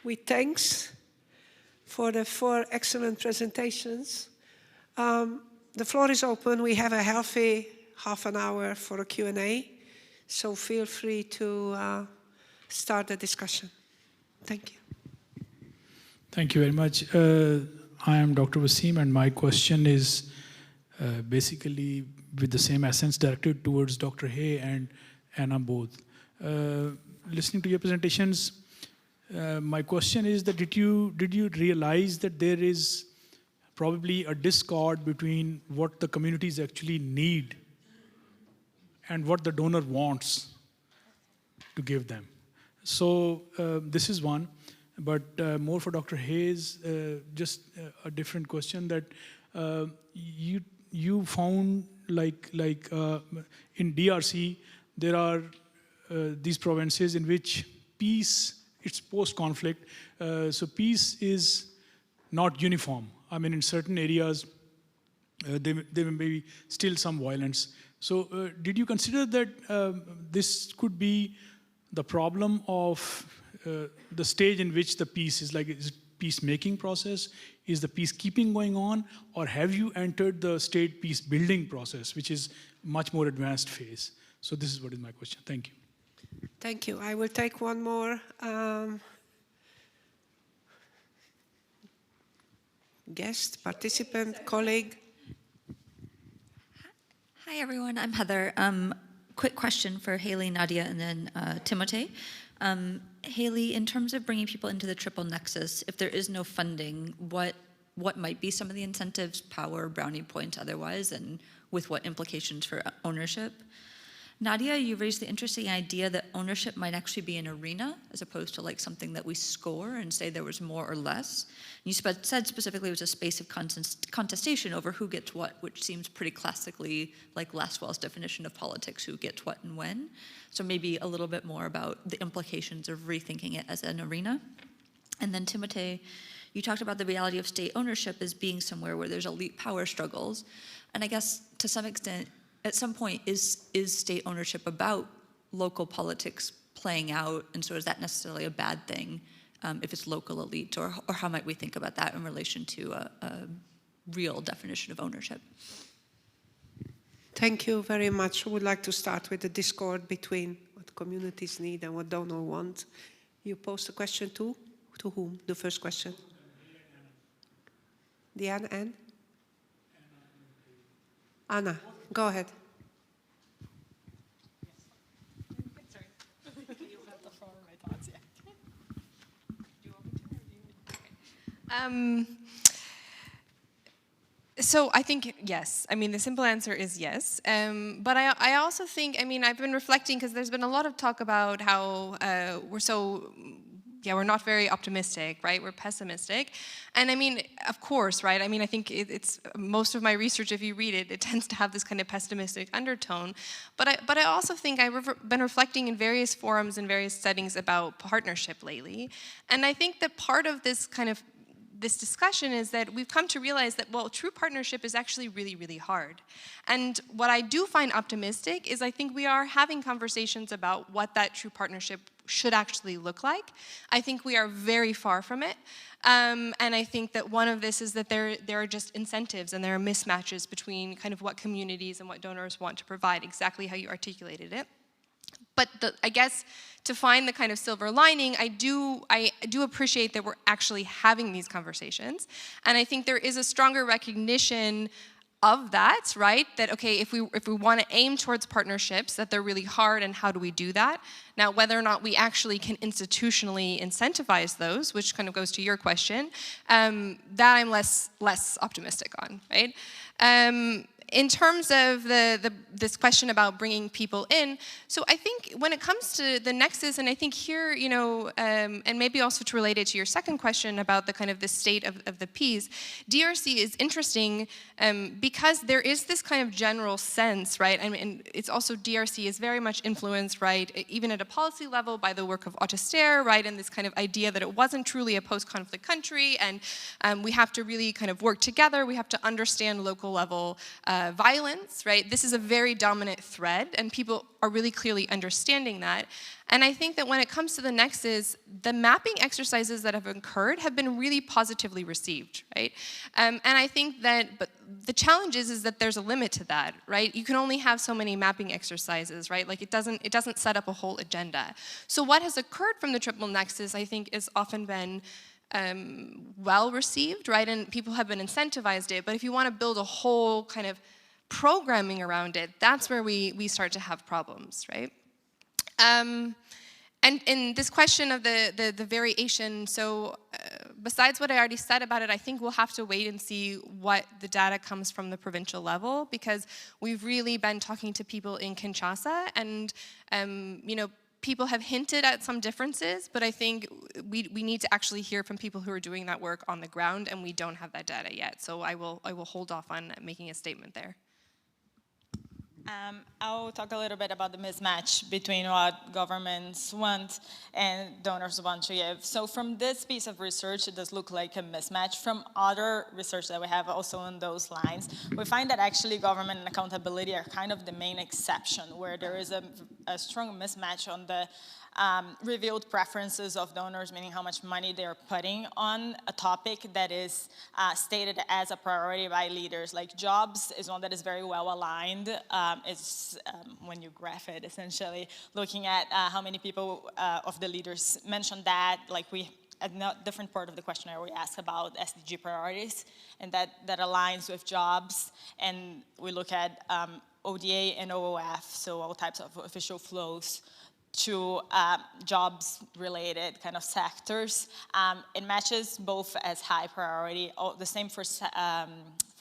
[SPEAKER 1] with thanks for the 4 excellent presentations. The floor is open. We have a healthy half an hour for a Q&A, so feel free to start the discussion. Thank you.
[SPEAKER 6] Thank you very much. I am Dr. Wasim, and my question is basically with the same essence directed towards Dr. Hay and Anna both. Listening to your presentations, my question is that did you realize that there is probably a discord between what the communities actually need and what the donor wants to give them? So this is one. But more for Dr. Hayes, just a different question that you found like in DRC, there are these provinces in which peace, it's post-conflict, so peace is not uniform. I mean, in certain areas, there may be still some violence. So did you consider that this could be the problem of the stage in which the peace is, like, is it peacemaking process? Is the peacekeeping going on? Or have you entered the state peace building process, which is much more advanced phase? So this is what is my question. Thank you.
[SPEAKER 1] Thank you. I will take one more guest, participant, colleague.
[SPEAKER 7] Hi, everyone. I'm Heather. Quick question for Haley, Nadia, and then Timothée. Haley, in terms of bringing people into the triple nexus, if there is no funding, what might be some of the incentives, power, brownie points, otherwise, and with what implications for ownership? Nadia, you raised the interesting idea that ownership might actually be an arena as opposed to like something that we score and say there was more or less. You said specifically it was a space of contestation over who gets what, which seems pretty classically like Lasswell's definition of politics, who gets what and when. So maybe a little bit more about the implications of rethinking it as an arena. And then Timothée, you talked about the reality of state ownership as being somewhere where there's elite power struggles. And I guess to some extent, at some point, is state ownership about local politics playing out? And so is that necessarily a bad thing if it's local elite? Or how might we think about that in relation to a real definition of ownership?
[SPEAKER 1] Thank you very much. I would like to start with the discord between what communities need and what donors want. You posed a question to whom? The first question? Diane and? Anna, go ahead.
[SPEAKER 3] So I think yes. I mean, the simple answer is yes. But I also think, I mean, I've been reflecting because there's been a lot of talk about how we're not very optimistic, right? We're pessimistic. And I mean, of course, right? I mean, I think it's most of my research, if you read it, it tends to have this kind of pessimistic undertone. But I also think I've been reflecting in various forums and various settings about partnership lately. And I think that part of this discussion is that we've come to realize that, well, true partnership is actually really, really hard. And what I do find optimistic is I think we are having conversations about what that true partnership should actually look like. I think we are very far from it. And I think that one of this is that there are just incentives and there are mismatches between kind of what communities and what donors want to provide, exactly how you articulated it. But I guess to find the kind of silver lining, I do appreciate that we're actually having these conversations. And I think there is a stronger recognition of that, right? That, okay, if we want to aim towards partnerships, that they're really hard, and how do we do that? Now, whether or not we actually can institutionally incentivize those, which kind of goes to your question, that I'm less optimistic on, right? In terms of this question about bringing people in, so I think when it comes to the nexus, and I think here, you know, and maybe also to relate it to your second question about the kind of the state of the Ps, DRC is interesting because there is this kind of general sense, right? I mean, it's also, DRC is very much influenced, right, even at a policy level, by the work of Otto Ster, right, and this kind of idea that it wasn't truly a post-conflict country, and we have to really kind of work together, we have to understand local level violence, right? This is a very dominant thread, and people are really clearly understanding that. And I think that when it comes to the nexus, the mapping exercises that have occurred have been really positively received, right? And I think that, but the challenge is that there's a limit to that, right? You can only have so many mapping exercises, right? Like it doesn't set up a whole agenda. So what has occurred from the triple nexus, I think, has often been well received, right? And people have been incentivized it. But if you want to build a whole kind of programming around it, that's where we start to have problems, right? And in this question of the variation, so besides what I already said about it, I think we'll have to wait and see what the data comes from the provincial level, because we've really been talking to people in Kinshasa, and you know, people have hinted at some differences, but I think we need to actually hear from people who are doing that work on the ground, and we don't have that data yet. So I will hold off on making a statement there.
[SPEAKER 2] I'll talk a little bit about the mismatch between what governments want and donors want to give. So from this piece of research, it does look like a mismatch. From other research that we have also on those lines, we find that actually government and accountability are kind of the main exception, where there is a strong mismatch on the revealed preferences of donors, meaning how much money they're putting on a topic that is stated as a priority by leaders. Like jobs is one that is very well aligned. It's when you graph it, essentially, looking at how many people of the leaders mention that. Like at a different part of the questionnaire, we ask about SDG priorities, and that aligns with jobs. And we look at ODA and OOF, so all types of official flows, to jobs-related kind of sectors. It matches both as high priority, the same for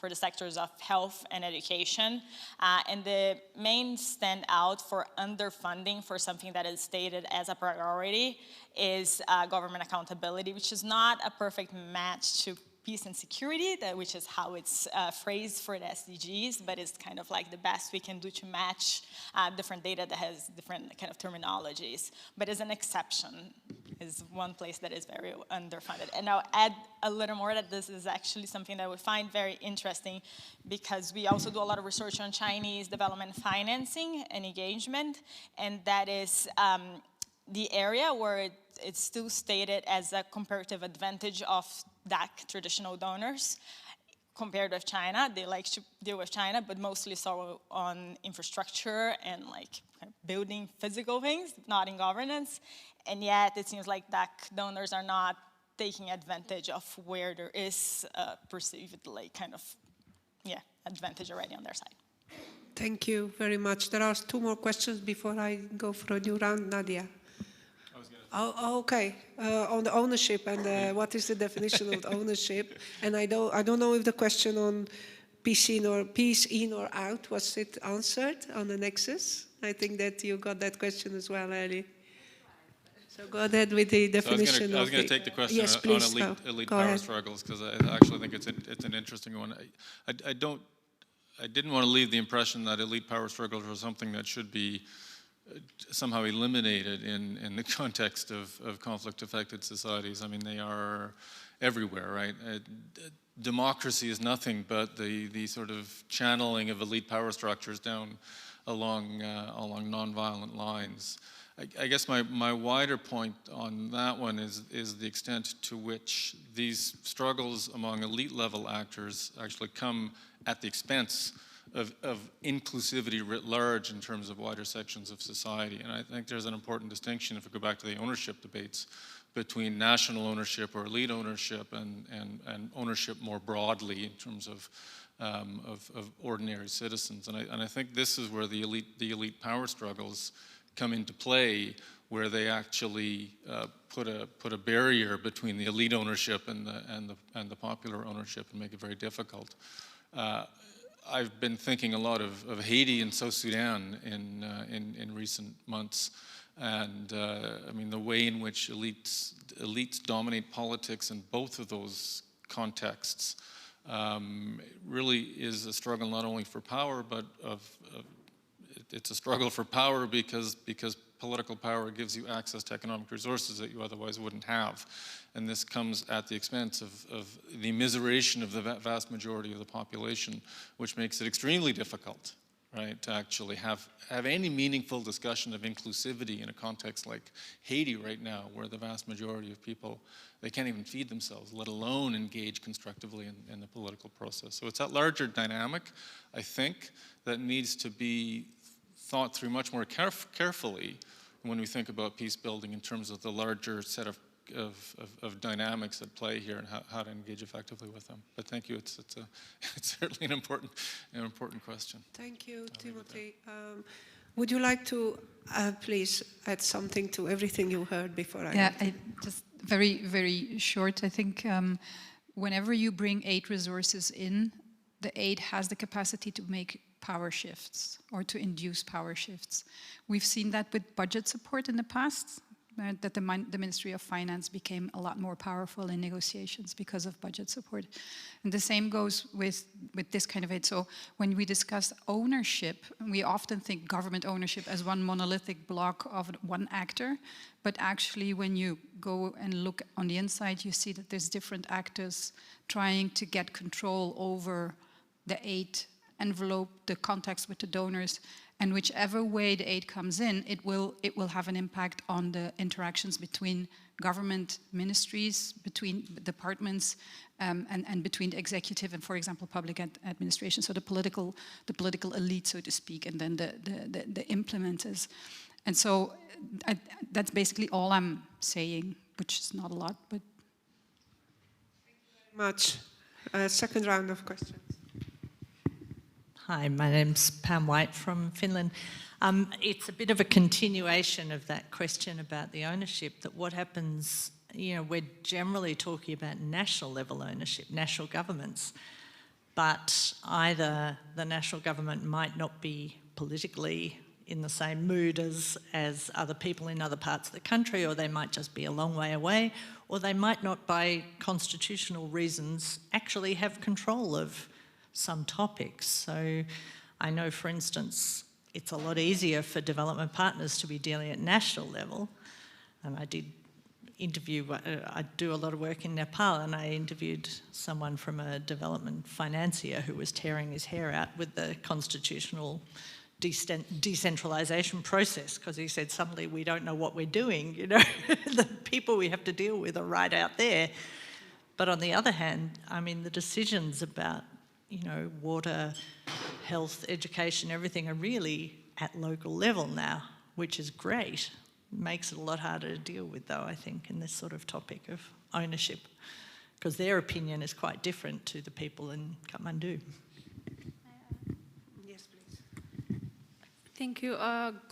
[SPEAKER 2] the sectors of health and education. And the main standout for underfunding for something that is stated as a priority is government accountability, which is not a perfect match to peace and security, which is how it's phrased for the SDGs, but it's kind of like the best we can do to match different data that has different kind of terminologies. But as an exception, is one place that is very underfunded. And I'll add a little more that this is actually something that we find very interesting, because we also do a lot of research on Chinese development financing and engagement, and that is the area where it's still stated as a comparative advantage of DAC traditional donors compared with China. They like to deal with China, but mostly so on infrastructure and like building physical things, not in governance. And yet it seems like DAC donors are not taking advantage of where there is a perceived like kind of, advantage already on their side.
[SPEAKER 1] Thank you very much. There are 2 more questions before I go for a new round. Nadia. Oh, okay. On the ownership and what is the definition of ownership? And I don't know if the question on peace in or out, was it answered on the nexus? I think that you got that question as well, Ellie. So go ahead with the definition.
[SPEAKER 5] I was going to take the question on elite power
[SPEAKER 1] ahead.
[SPEAKER 5] struggles, because I actually think it's an interesting one. I didn't want to leave the impression that elite power struggles were something that should be somehow eliminated in the context of conflict-affected societies. I mean, they are everywhere, right? Democracy is nothing but the sort of channeling of elite power structures down along nonviolent lines. I guess my wider point on that one is the extent to which these struggles among elite-level actors actually come at the expense of inclusivity writ large in terms of wider sections of society. And I think there's an important distinction, if we go back to the ownership debates, between national ownership or elite ownership and ownership more broadly in terms of of ordinary citizens. And I think this is where the elite power struggles come into play, where they actually put a barrier between the elite ownership and the popular ownership and make it very difficult. I've been thinking a lot of Haiti and South Sudan in recent months, and I mean the way in which elites dominate politics in both of those contexts really is a struggle not only for power, but it's a struggle for power because political power gives you access to economic resources that you otherwise wouldn't have. And this comes at the expense of the immiseration of the vast majority of the population, which makes it extremely difficult, right, to actually have any meaningful discussion of inclusivity in a context like Haiti right now, where the vast majority of people, they can't even feed themselves, let alone engage constructively in the political process. So it's that larger dynamic, I think, that needs to be thought through much more carefully when we think about peace building in terms of the larger set of dynamics at play here and how to engage effectively with them. But thank you. It's certainly an important question.
[SPEAKER 1] Thank you, Timothy. Would you like to please add something to everything you heard before I?
[SPEAKER 4] Yeah, just very, very short. I think whenever you bring aid resources in, the aid has the capacity to make power shifts or to induce power shifts. We've seen that with budget support in the past, that the Ministry of Finance became a lot more powerful in negotiations because of budget support. And the same goes with this kind of aid. So when we discuss ownership, we often think government ownership as one monolithic block of one actor, but actually when you go and look on the inside, you see that there's different actors trying to get control over the aid envelope, the contacts with the donors, and whichever way the aid comes in, it will have an impact on the interactions between government ministries, between departments, and between the executive and, for example, public administration. So the political elite, so to speak, and then the implementers. And so that's basically all I'm saying, which is not a lot, but.
[SPEAKER 1] Thank you very much. Second round of questions.
[SPEAKER 8] Hi, my name's Pam White from Finland. It's a bit of a continuation of that question about the ownership, that what happens, we're generally talking about national level ownership, national governments, but either the national government might not be politically in the same mood as other people in other parts of the country, or they might just be a long way away, or they might not, by constitutional reasons, actually have control of some topics. So I know, for instance, it's a lot easier for development partners to be dealing at national level. And I did interview, I do a lot of work in Nepal, and I interviewed someone from a development financier who was tearing his hair out with the constitutional decentralisation process, because he said, suddenly we don't know what we're doing, the people we have to deal with are right out there. But on the other hand, I mean, the decisions about water, health, education, everything are really at local level now, which is great. Makes it a lot harder to deal with, though, I think, in this sort of topic of ownership, because their opinion is quite different to the people in Kathmandu.
[SPEAKER 1] Yes, please.
[SPEAKER 9] Thank you,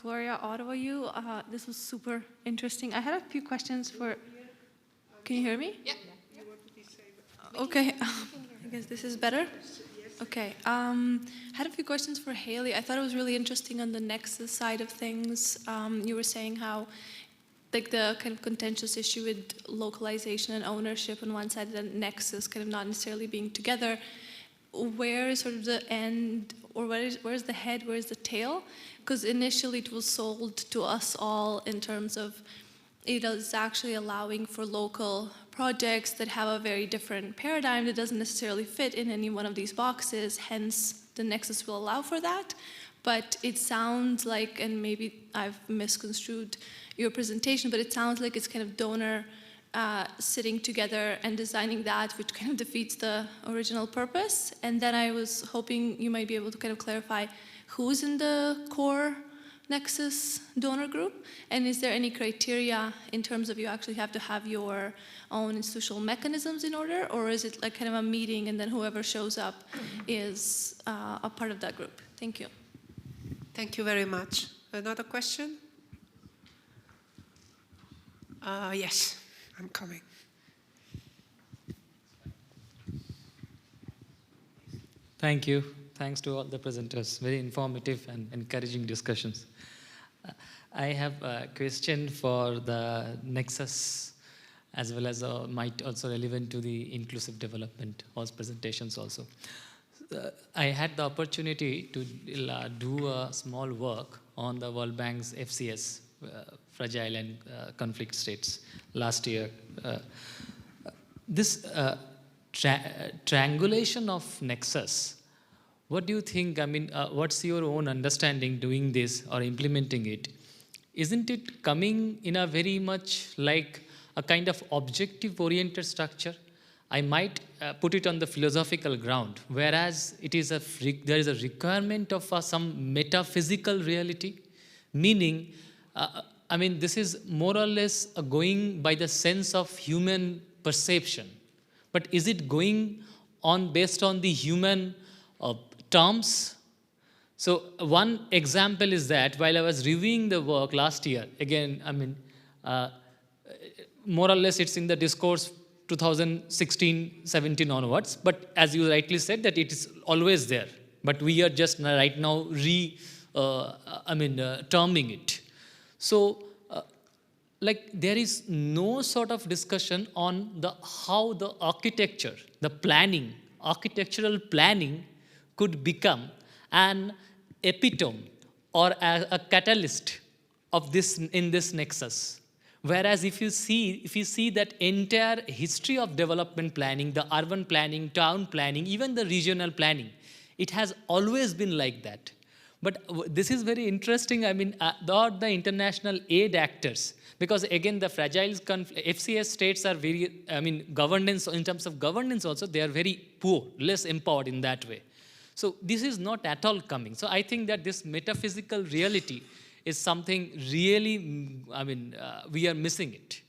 [SPEAKER 9] Gloria Ottawa. This was super interesting. I had a few questions for. Can you hear me? Yeah. Okay. I guess this is better. Okay. Had a few questions for Haley. I thought it was really interesting on the nexus side of things. You were saying how, like, the kind of contentious issue with localization and ownership on one side, and nexus kind of not necessarily being together. Where is sort of the end, or where's the head, where's the tail? Because initially it was sold to us all in terms of it is actually allowing for local projects that have a very different paradigm that doesn't necessarily fit in any one of these boxes, hence the nexus will allow for that. But it sounds like, and maybe I've misconstrued your presentation, but it sounds like it's kind of donor sitting together and designing that, which kind of defeats the original purpose. And then I was hoping you might be able to kind of clarify who's in the core Nexus donor group? And is there any criteria in terms of you actually have to have your own institutional mechanisms in order, or is it like kind of a meeting and then whoever shows up is a part of that group? Thank you.
[SPEAKER 1] Thank you very much. Another question? Yes, I'm coming.
[SPEAKER 10] Thank you. Thanks to all the presenters. Very informative and encouraging discussions. I have a question for the Nexus, as well as might also relevant to the inclusive development presentations also. I had the opportunity to do a small work on the World Bank's FCS, fragile and conflict states, last year. This triangulation of Nexus, what do you think? I mean, what's your own understanding doing this or implementing it? Isn't it coming in a very much like a kind of objective-oriented structure? I might put it on the philosophical ground, whereas it is there is a requirement of some metaphysical reality, meaning, I mean, this is more or less going by the sense of human perception. But is it going on based on the human terms? So one example is that while I was reviewing the work last year, again, I mean, more or less it's in the discourse 2016-17 onwards, but as you rightly said that it is always there, but we are just right now terming it. So like there is no sort of discussion on how the architecture, the planning, architectural planning could become an epitome or a catalyst of this in this nexus. Whereas if you see that entire history of development planning, the urban planning, town planning, even the regional planning, it has always been like that. But this is very interesting, I mean, the international aid actors, because again, the fragile FCS states are very, I mean, governance, in terms of governance also, they are very poor, less empowered in that way. So this is not at all coming. So I think that this metaphysical reality is something really, I mean, we are missing it.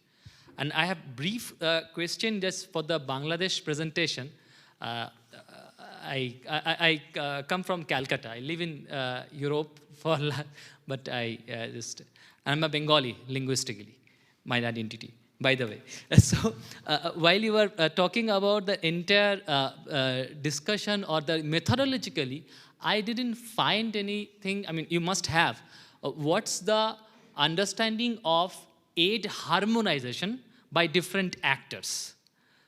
[SPEAKER 10] And I have brief question just for the Bangladesh presentation. I come from Calcutta. I live in Europe but I'm a Bengali linguistically, my identity, by the way. So while you were talking about the entire discussion or the methodologically, I didn't find anything, I mean, you must have. What's the understanding of aid harmonization by different actors?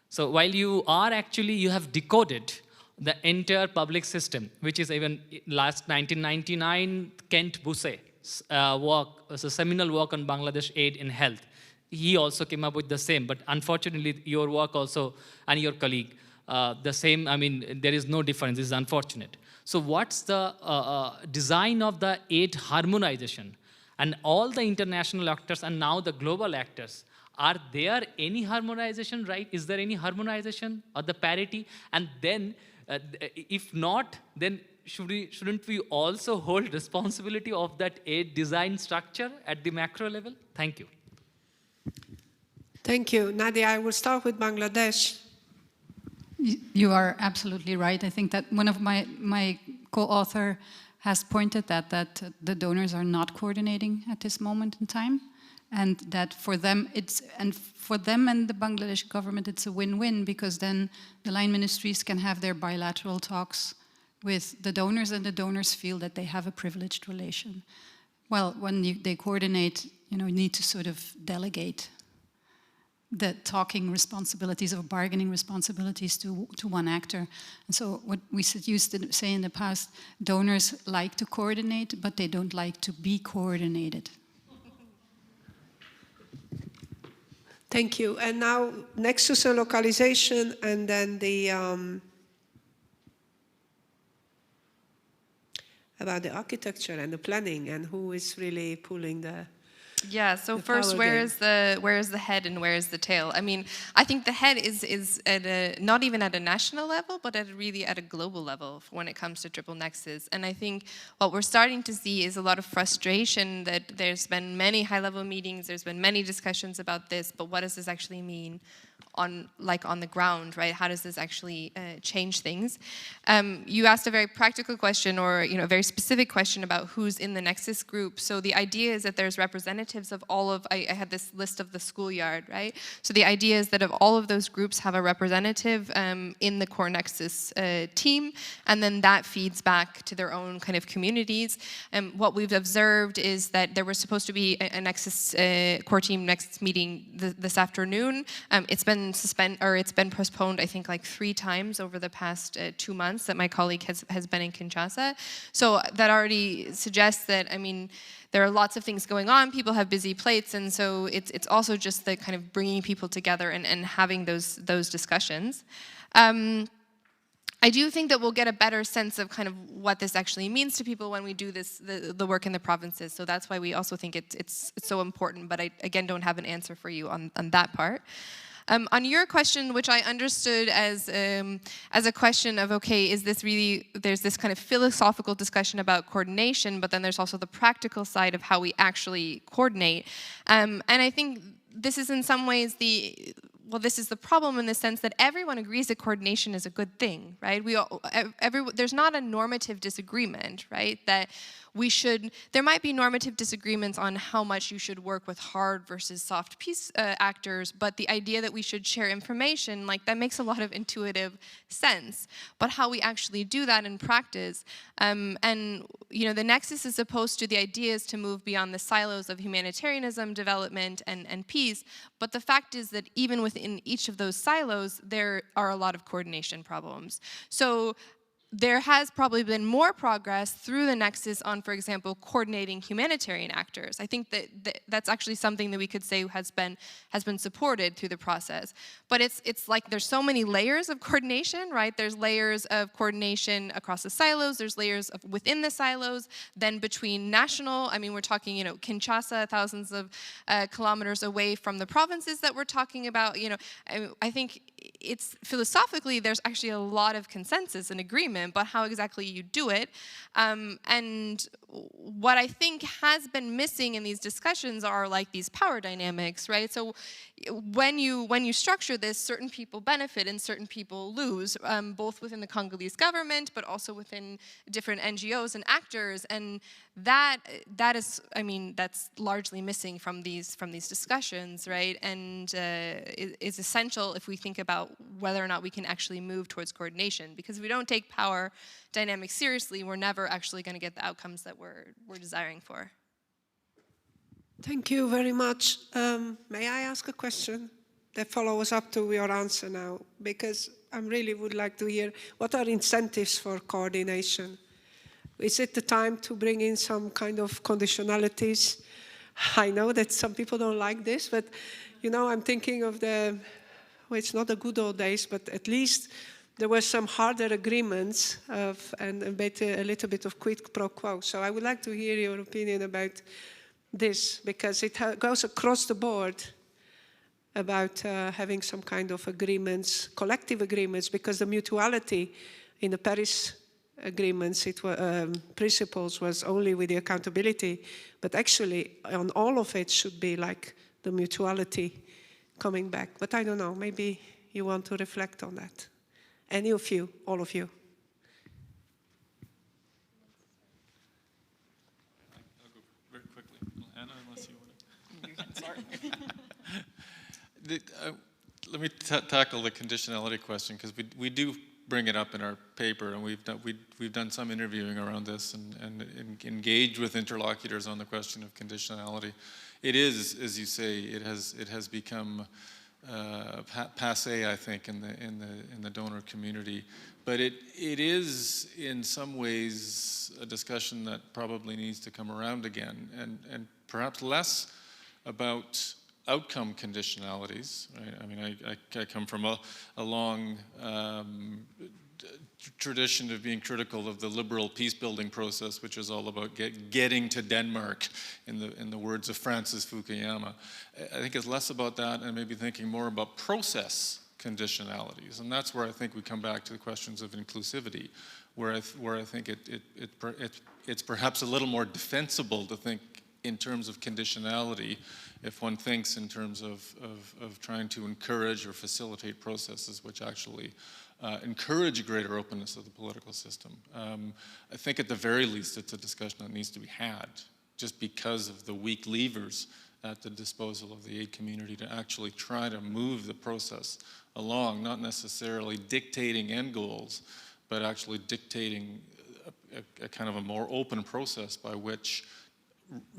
[SPEAKER 10] So while you have decoded the entire public system, which is even last 1999, Kent Buse's work, was a seminal work on Bangladesh aid in health. He also came up with the same, but unfortunately your work also, and your colleague, the same, I mean, there is no difference, this is unfortunate. So what's the design of the aid harmonization? And all the international actors and now the global actors, are there any harmonization, right? Is there any harmonization or the parity? And then, if not, then shouldn't we also hold responsibility of that aid design structure at the macro level? Thank you.
[SPEAKER 1] Thank you. Nadia, I will start with Bangladesh.
[SPEAKER 4] You are absolutely right. I think that one of my co-author has pointed that the donors are not coordinating at this moment in time, and that for them and the Bangladesh government it's a win-win, because then the line ministries can have their bilateral talks with the donors, and the donors feel that they have a privileged relation. Well, when they coordinate, you need to sort of delegate the talking responsibilities or bargaining responsibilities to one actor. And so what we used to say in the past, donors like to coordinate, but they don't like to be coordinated.
[SPEAKER 1] Thank you. And now, nexus and localization, and then the about the architecture and the planning, and who is really pulling the
[SPEAKER 3] Yeah, so
[SPEAKER 1] the
[SPEAKER 3] first,
[SPEAKER 1] power
[SPEAKER 3] where
[SPEAKER 1] game.
[SPEAKER 3] is the head and where is the tail? I mean, I think the head is at not even at a national level, but really at a global level when it comes to triple nexus. And I think what we're starting to see is a lot of frustration that there's been many high-level meetings, there's been many discussions about this, but what does this actually mean on the ground, right? How does this actually change things? You asked a very practical question, or a very specific question about who's in the Nexus group. So the idea is that there's representatives of all of, I had this list of the schoolyard, right? So the idea is that of all of those groups have a representative in the core Nexus team, and then that feeds back to their own kind of communities. And what we've observed is that there was supposed to be a Nexus core team Nexus meeting this afternoon. It's been postponed, I think, like 3 times over the past 2 months that my colleague has been in Kinshasa. So that already suggests that, I mean, there are lots of things going on, people have busy plates, and so it's also just the kind of bringing people together and having those discussions. I do think that we'll get a better sense of kind of what this actually means to people when we do this, the work in the provinces. So that's why we also think it's so important, but I, again, don't have an answer for you on that part. On your question, which I understood as a question of, okay, is this really, there's this kind of philosophical discussion about coordination, but then there's also the practical side of how we actually coordinate. And I think this is in some ways this is the problem in the sense that everyone agrees that coordination is a good thing, right? There's not a normative disagreement, right? That there might be normative disagreements on how much you should work with hard versus soft peace actors, but the idea that we should share information, like, that makes a lot of intuitive sense. But how we actually do that in practice, and the Nexus is opposed to the ideas to move beyond the silos of humanitarianism, development, and peace, but the fact is that even within each of those silos, there are a lot of coordination problems. So there has probably been more progress through the Nexus on, for example, coordinating humanitarian actors. I think that's actually something that we could say has been supported through the process. But it's like there's so many layers of coordination, right? There's layers of coordination across the silos. There's layers within the silos. Then between national, I mean, we're talking, Kinshasa, thousands of kilometers away from the provinces that we're talking about. I think it's philosophically there's actually a lot of consensus and agreement, but how exactly you do it. And what I think has been missing in these discussions are like these power dynamics, right? So when you structure this, certain people benefit and certain people lose, both within the Congolese government, but also within different NGOs and actors. And that is, I mean, that's largely missing from these discussions, right? And is essential if we think about whether or not we can actually move towards coordination. Because if we don't take power dynamics seriously, we're never actually going to get the outcomes that we're desiring for.
[SPEAKER 1] Thank you very much. May I ask a question that follows up to your answer now? Because I really would like to hear, what are incentives for coordination? Is it the time to bring in some kind of conditionalities? I know that some people don't like this, but I'm thinking of it's not the good old days, but at least there were some harder agreements and a little bit of quid pro quo. So I would like to hear your opinion about this, because it goes across the board about having some kind of agreements, collective agreements, because the mutuality in the Paris agreements, principles was only with the accountability, but actually on all of it should be like the mutuality coming back. But I don't know, maybe you want to reflect on that. Any of you, all of you.
[SPEAKER 5] I'll go very quickly. Anna, unless you want to.
[SPEAKER 2] You can start.
[SPEAKER 5] Let me tackle the conditionality question, because we do bring it up in our paper, and we've done some interviewing around this and engaged with interlocutors on the question of conditionality. It is, as you say, it has become passé, I think, in the donor community, but it is in some ways a discussion that probably needs to come around again, and perhaps less about outcome conditionalities, right? I mean, I come from a long tradition of being critical of the liberal peace-building process, which is all about getting to Denmark, in the words of Francis Fukuyama. I think it's less about that and maybe thinking more about process conditionalities. And that's where I think we come back to the questions of inclusivity, where I think it's perhaps a little more defensible to think in terms of conditionality if one thinks in terms of trying to encourage or facilitate processes which actually encourage a greater openness of the political system. I think at the very least it's a discussion that needs to be had, just because of the weak levers at the disposal of the aid community to actually try to move the process along, not necessarily dictating end goals, but actually dictating a kind of a more open process by which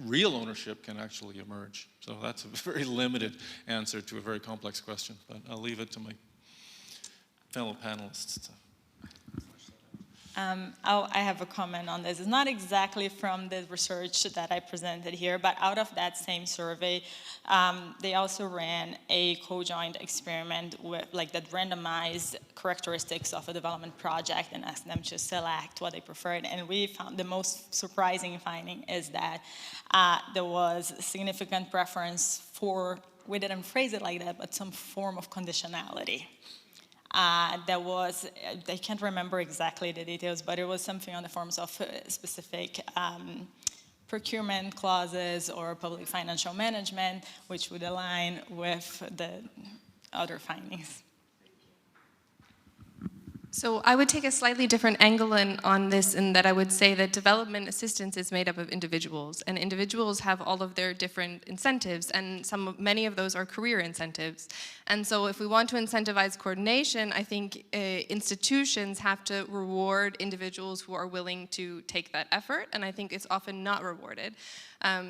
[SPEAKER 5] real ownership can actually emerge. So that's a very limited answer to a very complex question, but I'll leave it to my fellow panelists.
[SPEAKER 2] I have a comment on this. It's not exactly from the research that I presented here, but out of that same survey, they also ran a co-joint experiment with, that randomized characteristics of a development project and asked them to select what they preferred. And we found the most surprising finding is that there was significant preference for, we didn't phrase it like that, but some form of conditionality. There was, I can't remember exactly the details, but it was something on the forms of specific procurement clauses or public financial management, which would align with the other findings.
[SPEAKER 3] So I would take a slightly different angle on this, in that I would say that development assistance is made up of individuals, and individuals have all of their different incentives, and many of those are career incentives. And so if we want to incentivize coordination, I think institutions have to reward individuals who are willing to take that effort, and I think it's often not rewarded.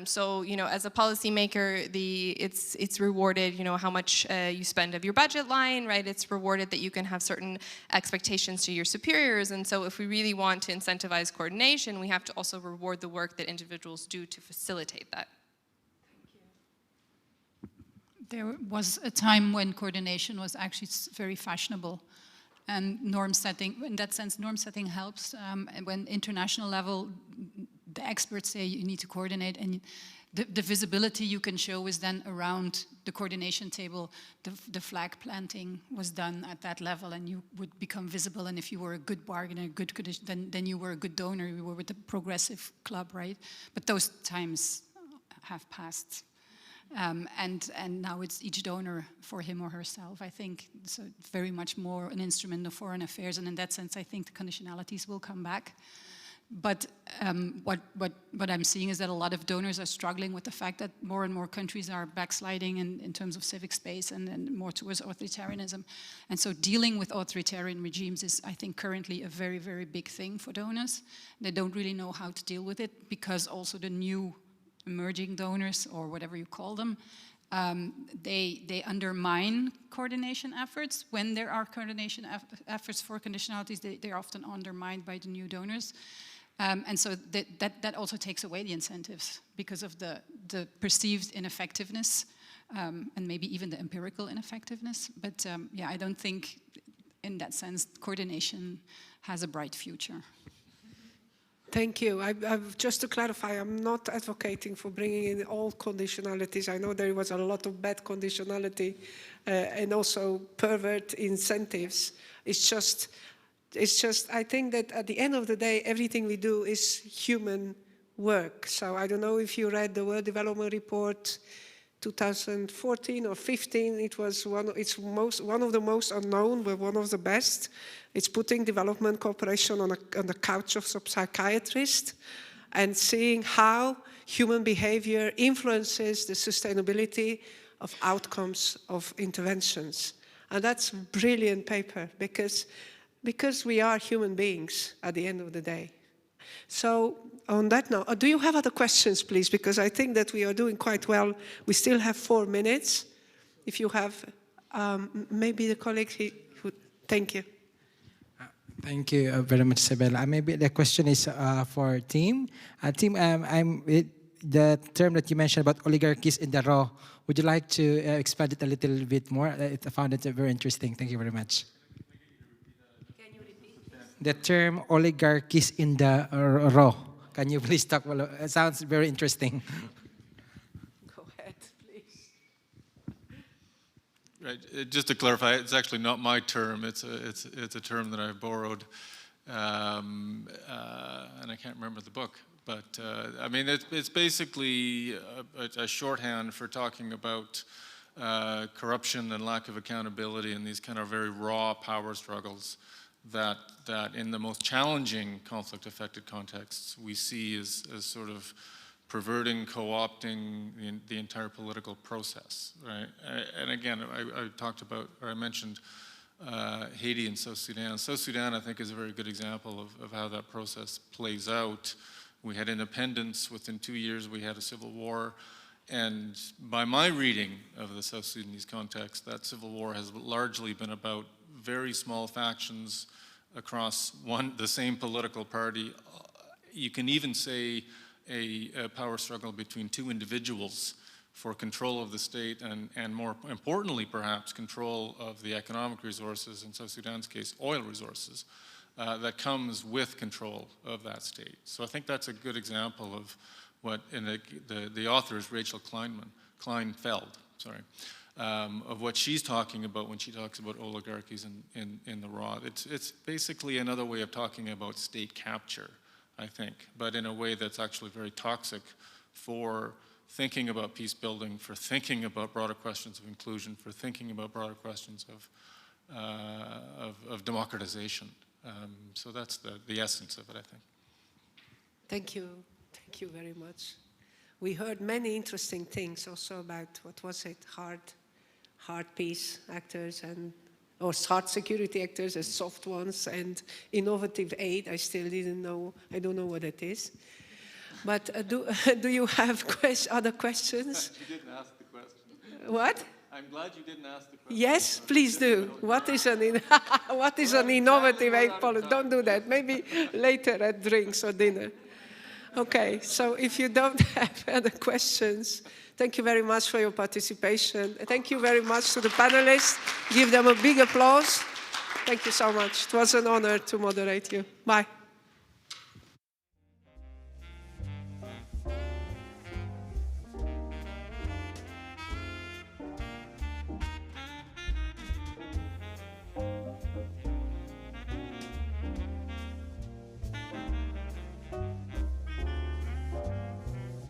[SPEAKER 3] So, as a policymaker, it's rewarded, how much you spend of your budget line, right? It's rewarded that you can have certain expectations to your superiors. And so if we really want to incentivize coordination, we have to also reward the work that individuals do to facilitate that.
[SPEAKER 4] There was a time when coordination was actually very fashionable. And norm setting, in that sense, norm setting helps. When international level, the experts say you need to coordinate, and the visibility you can show is then around the coordination table. The flag planting was done at that level, and you would become visible. And if you were a good bargainer, good condition, then you were a good donor. You were with the progressive club, right? But those times have passed. And now it's each donor for him or herself, I think. So very much more an instrument of foreign affairs, and in that sense, I think the conditionalities will come back. But what I'm seeing is that a lot of donors are struggling with the fact that more and more countries are backsliding in terms of civic space and more towards authoritarianism. And so dealing with authoritarian regimes is, I think, currently a very, very big thing for donors. They don't really know how to deal with it, because also the new emerging donors, or whatever you call them, they undermine coordination efforts. When there are coordination efforts for conditionalities, they're often undermined by the new donors. And so that also takes away the incentives because of the perceived ineffectiveness, and maybe even the empirical ineffectiveness. But yeah, I don't think in that sense coordination has a bright future.
[SPEAKER 1] Thank you. Just to clarify, I'm not advocating for bringing in all conditionalities. I know there was a lot of bad conditionality and also pervert incentives. It's just, I think that at the end of the day, everything we do is human work. So I don't know if you read the World Development Report 2014 or 15. It was one of the most unknown, but one of the best. It's putting development cooperation on the couch of some psychiatrist and seeing how human behavior influences the sustainability of outcomes of interventions. And that's a brilliant paper because we are human beings at the end of the day. So on that note, do you have other questions, please? Because I think that we are doing quite well. We still have 4 minutes. If you have, maybe the colleague would, thank you.
[SPEAKER 11] Thank you very much, Isabella. Maybe the question is for Tim. Tim, the term that you mentioned about oligarchies in the raw, would you like to expand it a little bit more? I found it very interesting. Thank you very much.
[SPEAKER 3] Can you repeat?
[SPEAKER 11] the term oligarchies in the raw. Can you please talk about it? It sounds very interesting.
[SPEAKER 1] Go ahead, please.
[SPEAKER 5] Right. Just to clarify, it's actually not my term. It's a term that I borrowed, and I can't remember the book. But I mean, it's basically a shorthand for talking about corruption and lack of accountability and these kind of very raw power struggles that in the most challenging conflict-affected contexts we see as sort of perverting, co-opting the entire political process, right? And again, I talked about, or I mentioned Haiti and South Sudan. South Sudan, I think, is a very good example of how that process plays out. We had independence. Within 2 years, we had a civil war. And by my reading of the South Sudanese context, that civil war has largely been about very small factions across the same political party. You can even say a power struggle between two individuals for control of the state and more importantly, perhaps, control of the economic resources, in South Sudan's case, oil resources, that comes with control of that state. So I think that's a good example of what, and the author is Rachel Kleinfeld, of what she's talking about when she talks about oligarchies in the raw. It's basically another way of talking about state capture, I think, but in a way that's actually very toxic for thinking about peace building, for thinking about broader questions of inclusion, for thinking about broader questions of democratization. So that's the essence of it, I think.
[SPEAKER 1] Thank you. Thank you very much. We heard many interesting things also about, what was it, hard peace actors or hard security actors as soft ones, and innovative aid. I still didn't know, I don't know what it is. But do you have other questions?
[SPEAKER 5] You didn't ask the question.
[SPEAKER 1] What?
[SPEAKER 5] I'm glad you didn't ask the question.
[SPEAKER 1] Yes, please do. What is an innovative aid policy? Don't do that. Maybe later at drinks or dinner. Okay, so if you don't have other questions, thank you very much for your participation. Thank you very much to the panelists. Give them a big applause. Thank you so much. It was an honor to moderate you. Bye.